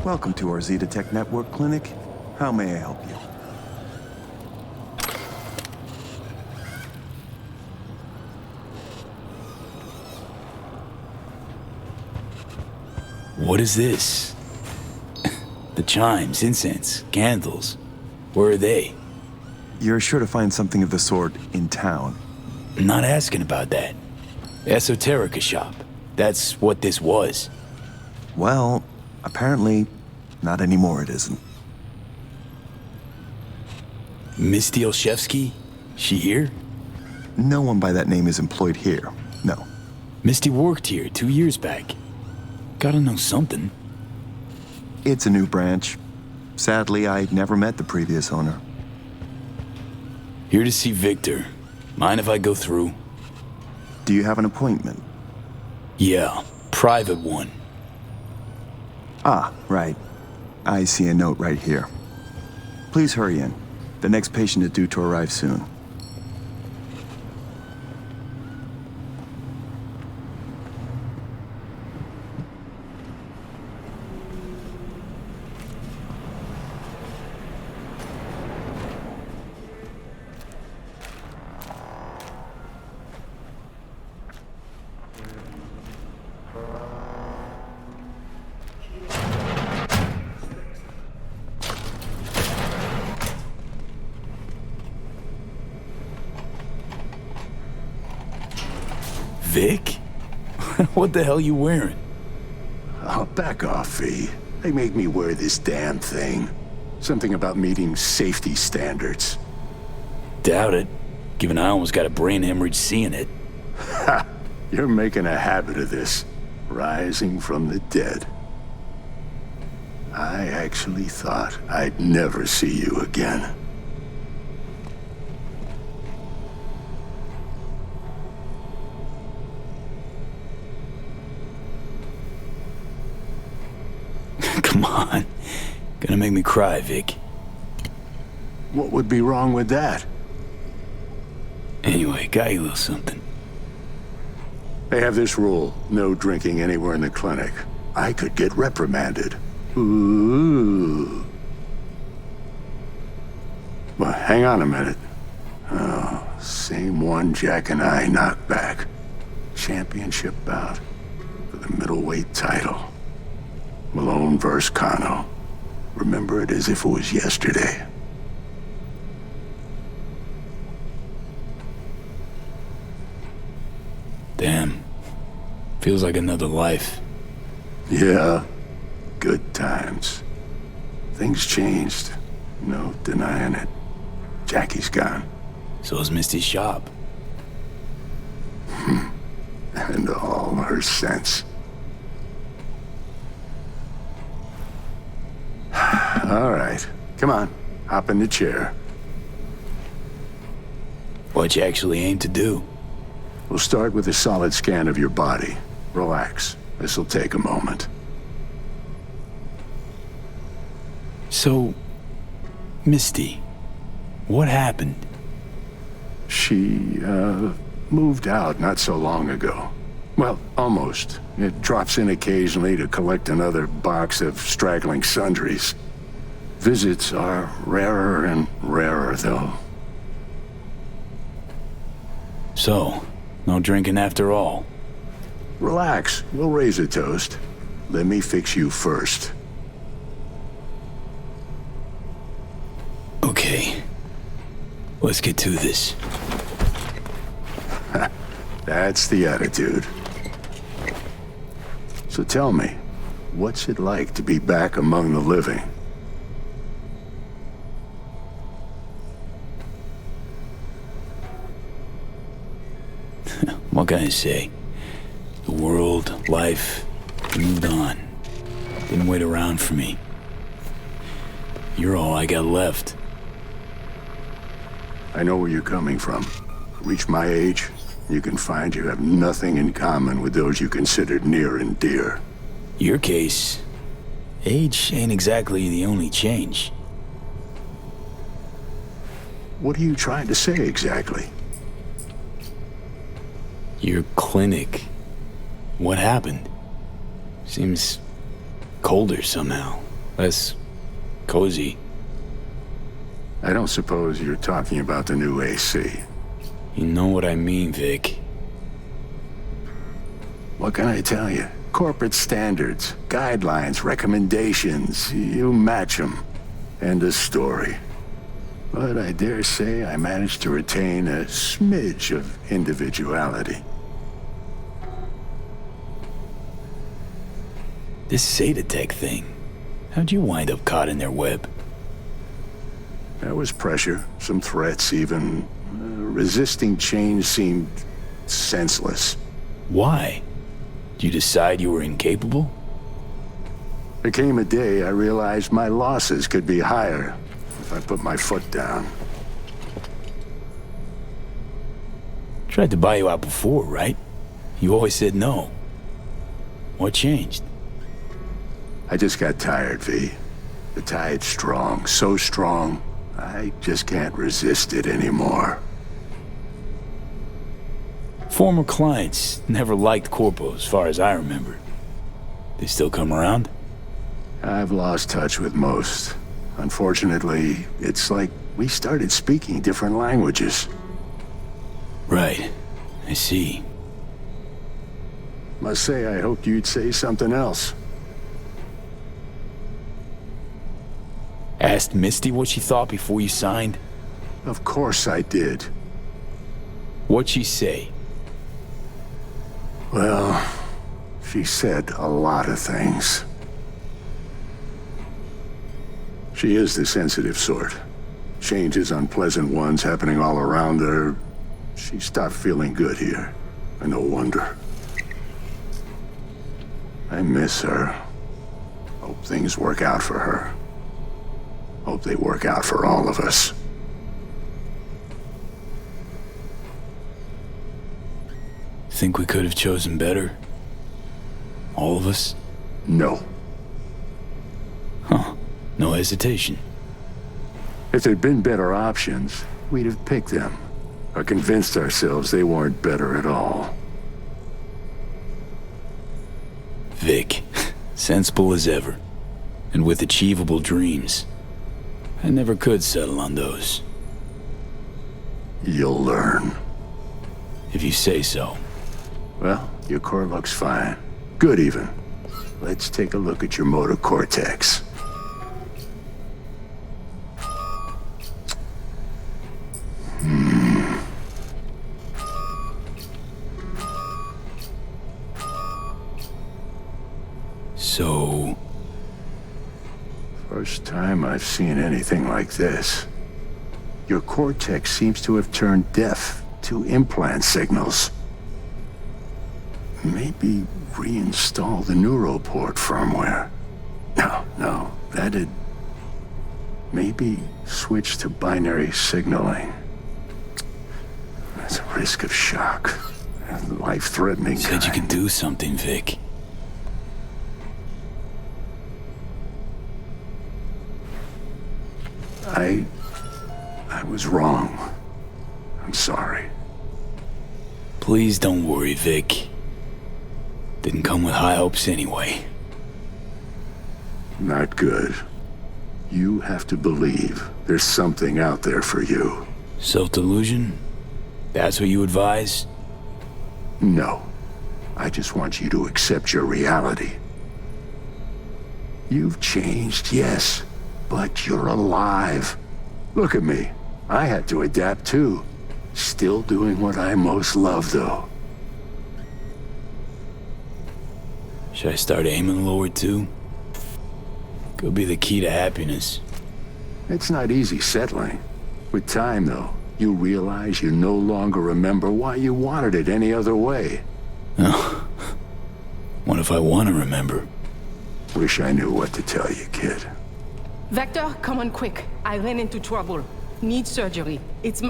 Welcome to our Zetatech Network Clinic. How may I help you? What is this? The chimes, incense, candles. Where are they? You're sure to find something of the sort in town. I'm not asking about that. Esoterica shop. That's what this was. Well, apparently, not anymore it isn't. Misty Olszewski? She here? No one by that name is employed here, no. Misty worked here 2 years back. Gotta know something. It's a new branch. Sadly, I never met the previous owner. Here to see Victor. Mind if I go through? Do you have an appointment? Yeah, private one. Ah, right. I see a note right here. Please hurry in. The next patient is due to arrive soon. Vic? What the hell you wearing? Oh, back off, V. They made me wear this damn thing. Something about meeting safety standards. Doubt it, given I almost got a brain hemorrhage seeing it. Ha! You're making a habit of this. Rising from the dead. I actually thought I'd never see you again. Come on. Gonna make me cry, Vic. What would be wrong with that? Anyway, got you a little something. They have this rule, no drinking anywhere in the clinic. I could get reprimanded. Ooh. Well, hang on a minute. Oh, same one Jack and I knocked back. Championship bout for the middleweight title. Malone versus Kano. Remember it as if it was yesterday. Damn. Feels like another life. Yeah. Good times. Things changed. No denying it. Jackie's gone. So is Misty's shop. And all her sense. All right. Come on. Hop in the chair. What you actually aim to do? We'll start with a solid scan of your body. Relax. This'll take a moment. So, Misty, what happened? She, moved out not so long ago. Well, almost. It drops in occasionally to collect another box of straggling sundries. Visits are rarer and rarer, though. So, no drinking after all? Relax. We'll raise a toast. Let me fix you first. Okay. Let's get to this. That's the attitude. So tell me, what's it like to be back among the living? What can I say? The world, life, moved on. Didn't wait around for me. You're all I got left. I know where you're coming from. Reach my age, you can find you have nothing in common with those you considered near and dear. Your case, age ain't exactly the only change. What are you trying to say exactly? Your clinic. What happened? Seems colder somehow. Less cozy. I don't suppose you're talking about the new AC. You know what I mean, Vic. What can I tell you? Corporate standards, guidelines, recommendations, you match them. End of story. But I dare say I managed to retain a smidge of individuality. This Zetatech thing. How'd you wind up caught in their web? There was pressure, some threats even. Resisting change seemed senseless. Why? Did you decide you were incapable? There came a day I realized my losses could be higher if I put my foot down. Tried to buy you out before, right? You always said no. What changed? I just got tired, V. The tide's strong, so strong, I just can't resist it anymore. Former clients never liked Corpo, as far as I remember. They still come around? I've lost touch with most. Unfortunately, it's like we started speaking different languages. Right. I see. Must say I hoped you'd say something else. Asked Misty what she thought before you signed? Of course I did. What'd she say? Well, she said a lot of things. She is the sensitive sort. Changes, unpleasant ones happening all around her. She stopped feeling good here. And no wonder. I miss her. Hope things work out for her. Hope they work out for all of us. Think we could have chosen better? All of us? No. Huh. No hesitation. If there'd been better options, we'd have picked them. Or convinced ourselves they weren't better at all. Vic, sensible as ever. And with achievable dreams. I never could settle on those. You'll learn. If you say so. Well, your core looks fine. Good even. Let's take a look at your motor cortex. So... First time I've seen anything like this. Your cortex seems to have turned deaf to implant signals. Maybe reinstall the neuroport firmware. No, that'd... Maybe switch to binary signaling. That's a risk of shock. Life-threatening kind. Said you could do something, Vic. I was wrong. I'm sorry. Please don't worry, Vic. Didn't come with high hopes anyway. Not good. You have to believe there's something out there for you. Self-delusion? That's what you advise? No. I just want you to accept your reality. You've changed, yes, but you're alive. Look at me. I had to adapt too. Still doing what I most love, though. Should I start aiming lower too? Could be the key to happiness. It's not easy settling. With time, though, you realize you no longer remember why you wanted it any other way. Oh. What if I want to remember? Wish I knew what to tell you, kid. Vector, come on quick. I ran into trouble. Need surgery. It's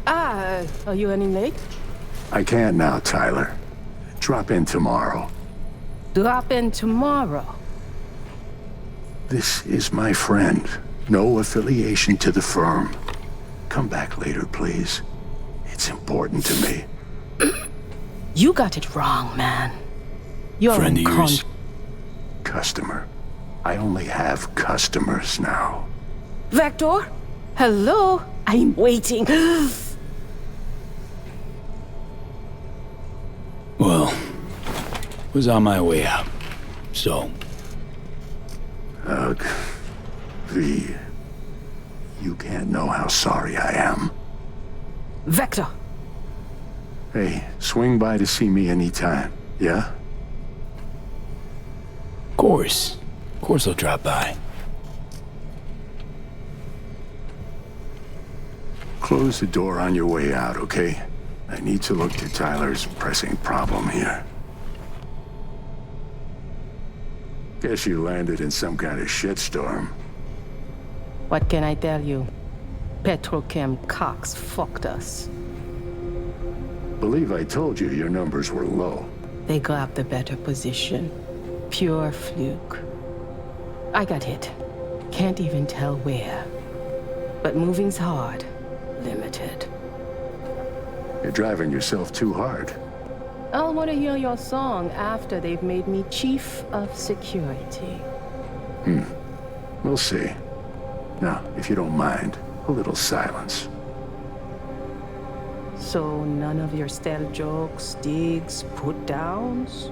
are you running late? I can't now, Tyler. Drop in tomorrow. Drop in tomorrow? This is my friend. No affiliation to the firm. Come back later, please. It's important to me. You got it wrong, man. You're friend of yours. customer. I only have customers now. Vector? Hello? I'm waiting. Well, was on my way out, so... V, you can't know how sorry I am. Vector! Hey, swing by to see me anytime, yeah? Of course I'll drop by. Close the door on your way out, okay? I need to look to Tyler's pressing problem here. Guess you landed in some kind of shitstorm. What can I tell you? Petrochem cocks fucked us. Believe I told you your numbers were low. They grabbed the better position. Pure fluke. I got hit. Can't even tell where. But moving's hard. Limited. You're driving yourself too hard. I'll want to hear your song after they've made me chief of security. We'll see. Now, if you don't mind, a little silence. So none of your stale jokes, digs, put-downs?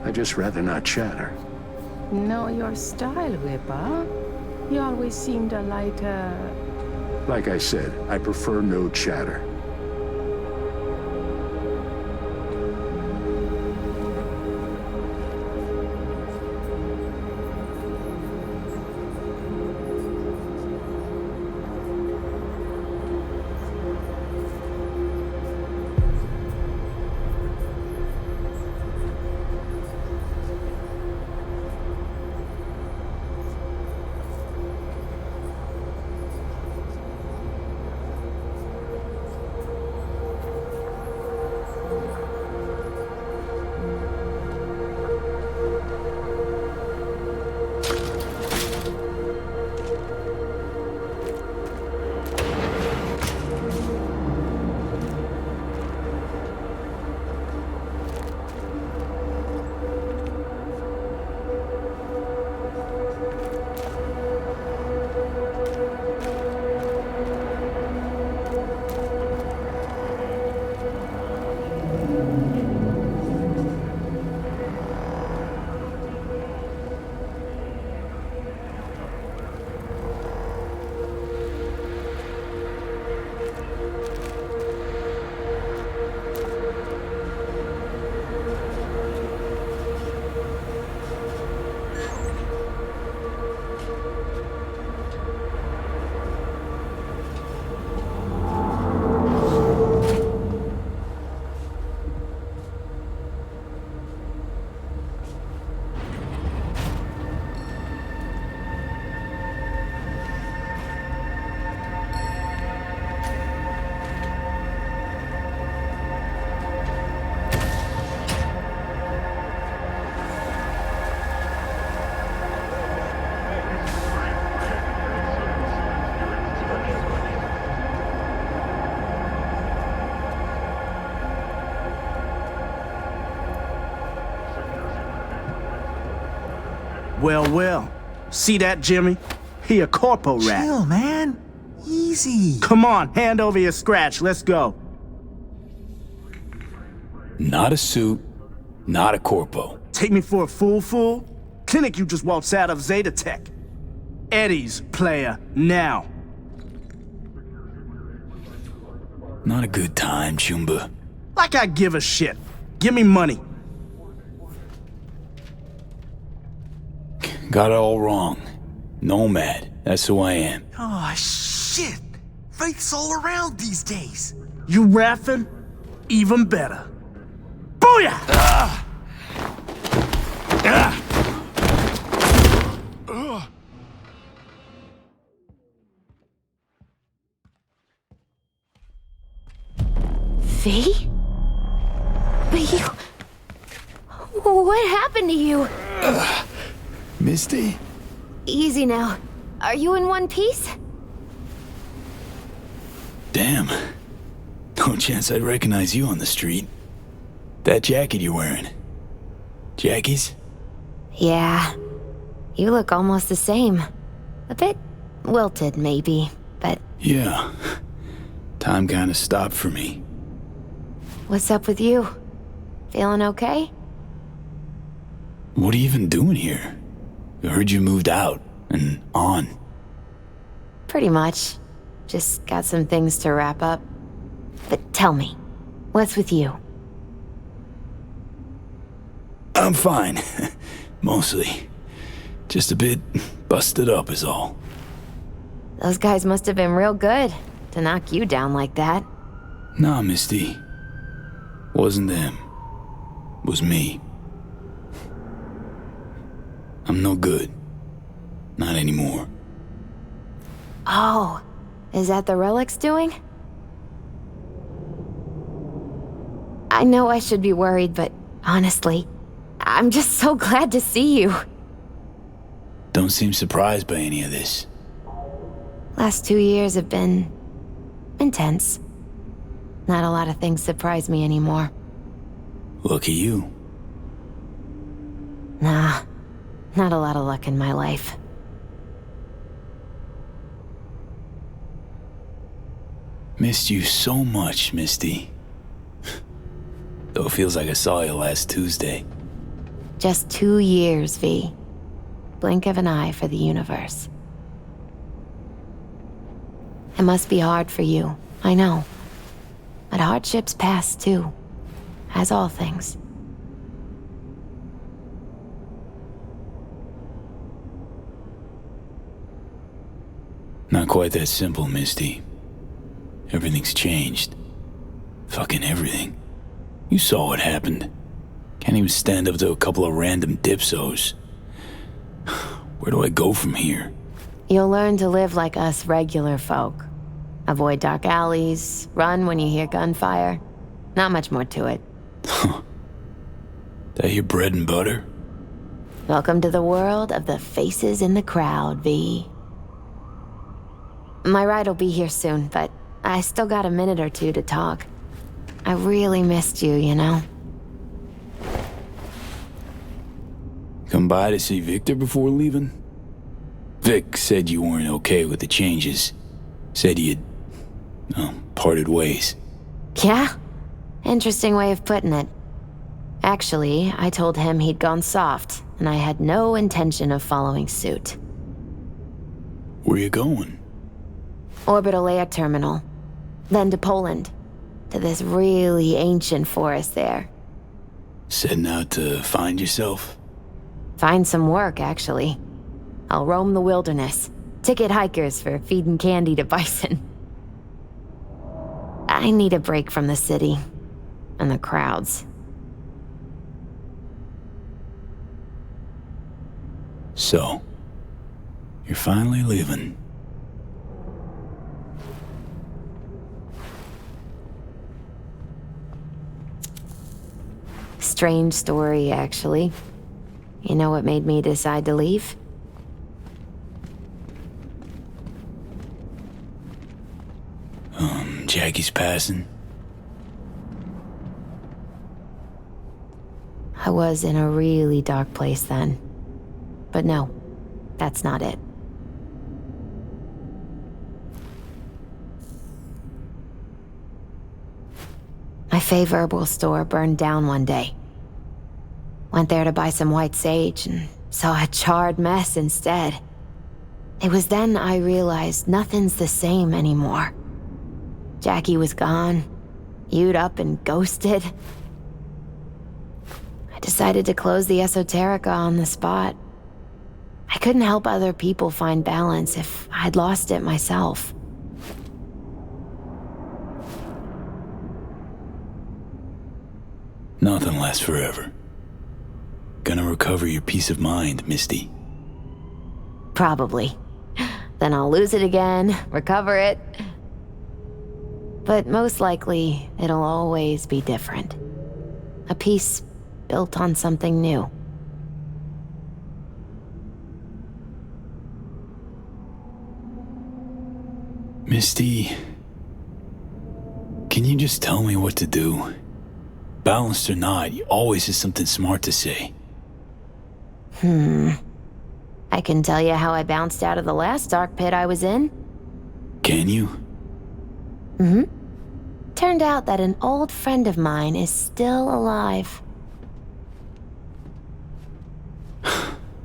I'd just rather not chatter. Know your style, Ripper. You always seemed a lighter... Like I said, I prefer no chatter. Well. See that, Jimmy? He a corpo rat. Chill, man. Easy. Come on, hand over your scratch. Let's go. Not a suit, not a corpo. Take me for a fool? Clinic you just waltzed out of Zeta Tech. Eddie's player, now. Not a good time, Chumba. Like I give a shit. Give me money. Got it all wrong. Nomad, that's who I am. Oh, shit. Faith's all around these days. You raffin'? Even better. Booyah! V? But you... What happened to you? Misty? Easy now. Are you in one piece? Damn. No chance I'd recognize you on the street. That jacket you're wearing. Jackie's? Yeah. You look almost the same. A bit wilted, maybe, but... Yeah. Time kinda stopped for me. What's up with you? Feeling okay? What are you even doing here? I heard you moved out and on. Pretty much. Just got some things to wrap up. But tell me, what's with you? I'm fine. Mostly. Just a bit busted up is all. Those guys must have been real good to knock you down like that. Nah, Misty. Wasn't them. Was me. I'm no good. Not anymore. Oh, is that the relic's doing? I know I should be worried, but honestly, I'm just so glad to see you. Don't seem surprised by any of this. Last 2 years have been intense. Not a lot of things surprise me anymore. Lucky you. Nah, not a lot of luck in my life. Missed you so much, Misty. Though it feels like I saw you last Tuesday. Just 2 years, V. Blink of an eye for the universe. It must be hard for you, I know. But hardships pass too, as all things. Not quite that simple, Misty. Everything's changed. Fucking everything. You saw what happened. Can't even stand up to a couple of random dipsos. Where do I go from here? You'll learn to live like us regular folk. Avoid dark alleys, run when you hear gunfire. Not much more to it. That your bread and butter? Welcome to the world of the faces in the crowd, V. My ride will be here soon, but I still got a minute or two to talk. I really missed you, you know? Come by to see Victor before leaving? Vic said you weren't okay with the changes. Said you'd, parted ways. Yeah? Interesting way of putting it. Actually, I told him he'd gone soft, and I had no intention of following suit. Where you going? Orbital air terminal. Then to Poland. To this really ancient forest there. Setting out to find yourself? Find some work, actually. I'll roam the wilderness. Ticket hikers for feeding candy to bison. I need a break from the city. And the crowds. So, you're finally leaving. Strange story, actually. You know what made me decide to leave? Jackie's passing. I was in a really dark place then. But no, that's not it. My Fey Verbal store burned down one day. Went there to buy some white sage and saw a charred mess instead. It was then I realized nothing's the same anymore. Jackie was gone, You'd up and ghosted. I decided to close the esoterica on the spot. I couldn't help other people find balance if I'd lost it myself. Nothing lasts forever. Gonna recover your peace of mind, Misty. Probably. Then I'll lose it again, recover it. But most likely, it'll always be different. A piece built on something new. Misty, can you just tell me what to do? Balanced or not, you always have something smart to say. I can tell you how I bounced out of the last dark pit I was in. Can you? Turned out that an old friend of mine is still alive.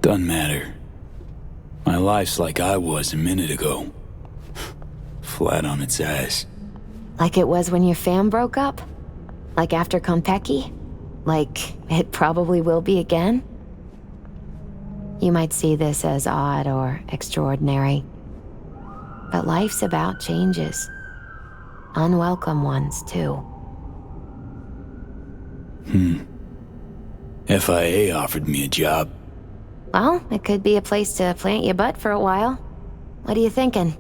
Doesn't matter. My life's like I was a minute ago. Flat on its ass. Like it was when your fam broke up? Like after Konpeki? Like it probably will be again? You might see this as odd or extraordinary. But life's about changes. Unwelcome ones, too. FIA offered me a job. Well, it could be a place to plant your butt for a while. What are you thinking?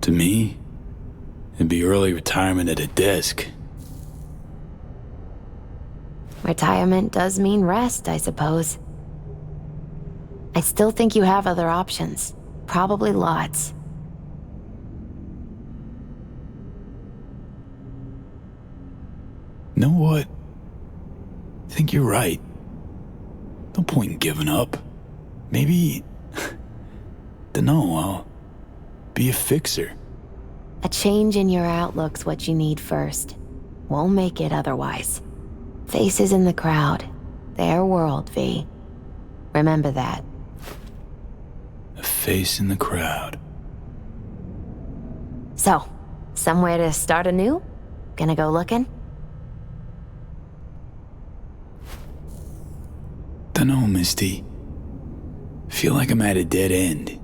To me, it'd be early retirement at a desk. Retirement does mean rest, I suppose. I still think you have other options. Probably lots. Know what? I think you're right. No point in giving up. Maybe... dunno, I'll be a fixer. A change in your outlook's what you need first. Won't make it otherwise. Faces in the crowd. Their world, V. Remember that. A face in the crowd. So, somewhere to start anew? Gonna go looking? Dunno, Misty. Feel like I'm at a dead end.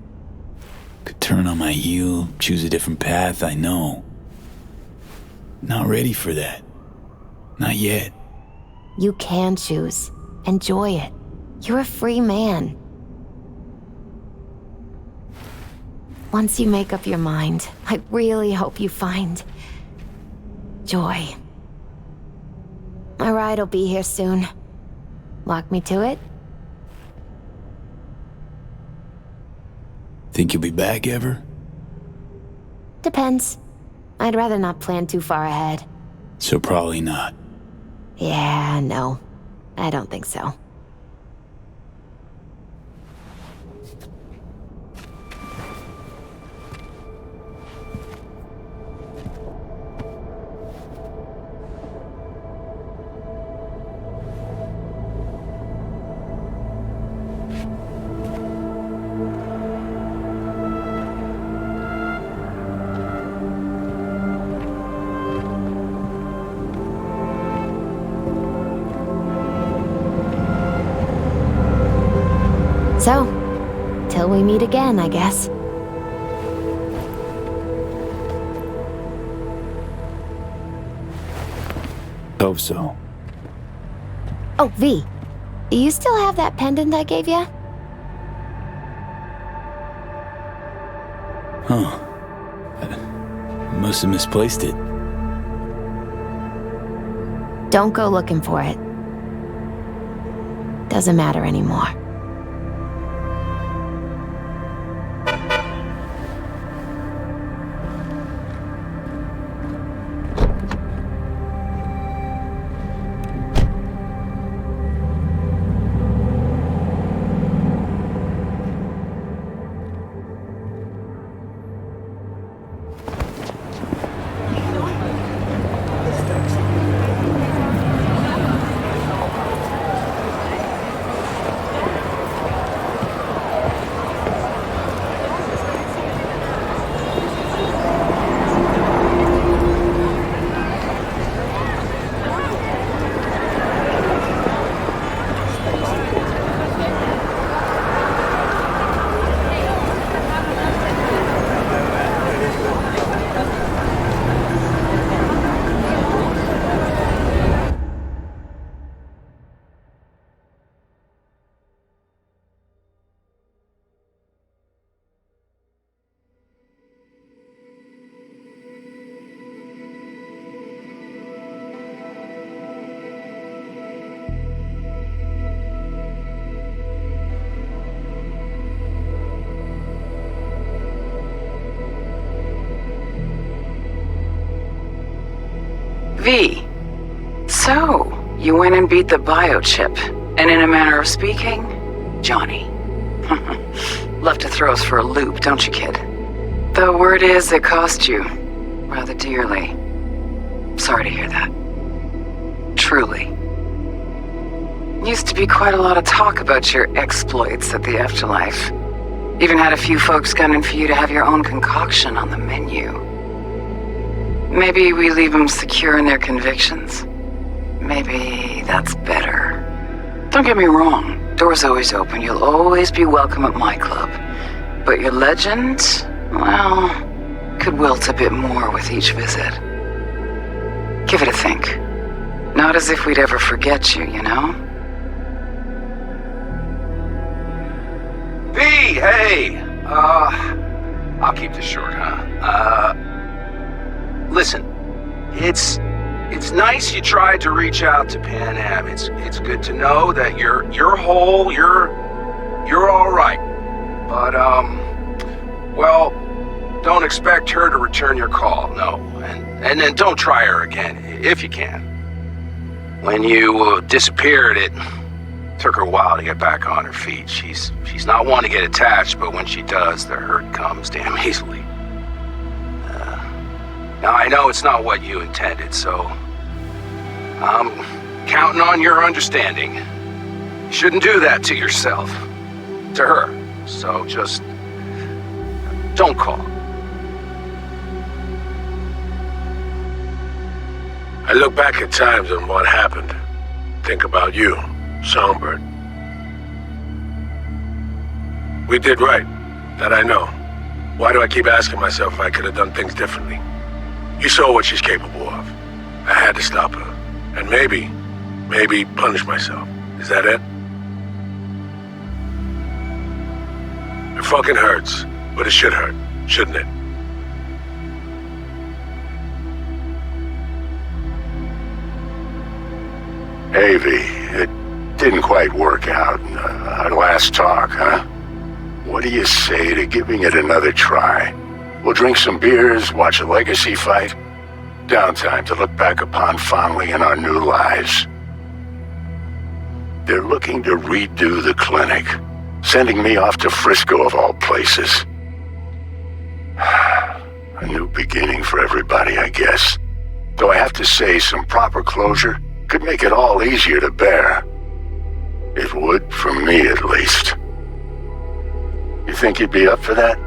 Could turn on my heel, choose a different path, I know. Not ready for that. Not yet. You can choose. Enjoy it. You're a free man. Once you make up your mind, I really hope you find... joy. My ride'll be here soon. Walk me to it? Think you'll be back ever? Depends. I'd rather not plan too far ahead. So probably not. Yeah, no. I don't think so. So, till we meet again, I guess. Hope so. Oh, V. Do you still have that pendant I gave you? Huh. Must have misplaced it. Don't go looking for it. Doesn't matter anymore. V. So, you went and beat the biochip, and in a manner of speaking, Johnny. Love to throw us for a loop, don't you, kid? The word is it cost you rather dearly. Sorry to hear that. Truly. Used to be quite a lot of talk about your exploits at the afterlife. Even had a few folks gunning for you to have your own concoction on the menu. Maybe we leave them secure in their convictions. Maybe that's better. Don't get me wrong. Door's always open. You'll always be welcome at my club. But your legend, well, could wilt a bit more with each visit. Give it a think. Not as if we'd ever forget you, you know? V, hey! I'll keep this short, huh? Listen, it's nice you tried to reach out to Pan Am. It's good to know that you're whole, you're all right. But well, don't expect her to return your call, no. And then don't try her again, if you can. When you disappeared, it took her a while to get back on her feet. She's not one to get attached, but when she does, the hurt comes damn easily. Now, I know it's not what you intended, so I'm counting on your understanding. You shouldn't do that to yourself, to her. So just don't call. I look back at times and what happened. Think about you, Songbird. We did right, that I know. Why do I keep asking myself if I could have done things differently? You saw what she's capable of. I had to stop her. And maybe punish myself. Is that it? It fucking hurts, but it should hurt, shouldn't it? Hey, V, it didn't quite work out in our last talk, huh? What do you say to giving it another try? We'll drink some beers, watch a legacy fight. Downtime to look back upon fondly in our new lives. They're looking to redo the clinic, sending me off to Frisco of all places. A new beginning for everybody, I guess. Though I have to say, some proper closure could make it all easier to bear. It would, for me at least. You think you'd be up for that?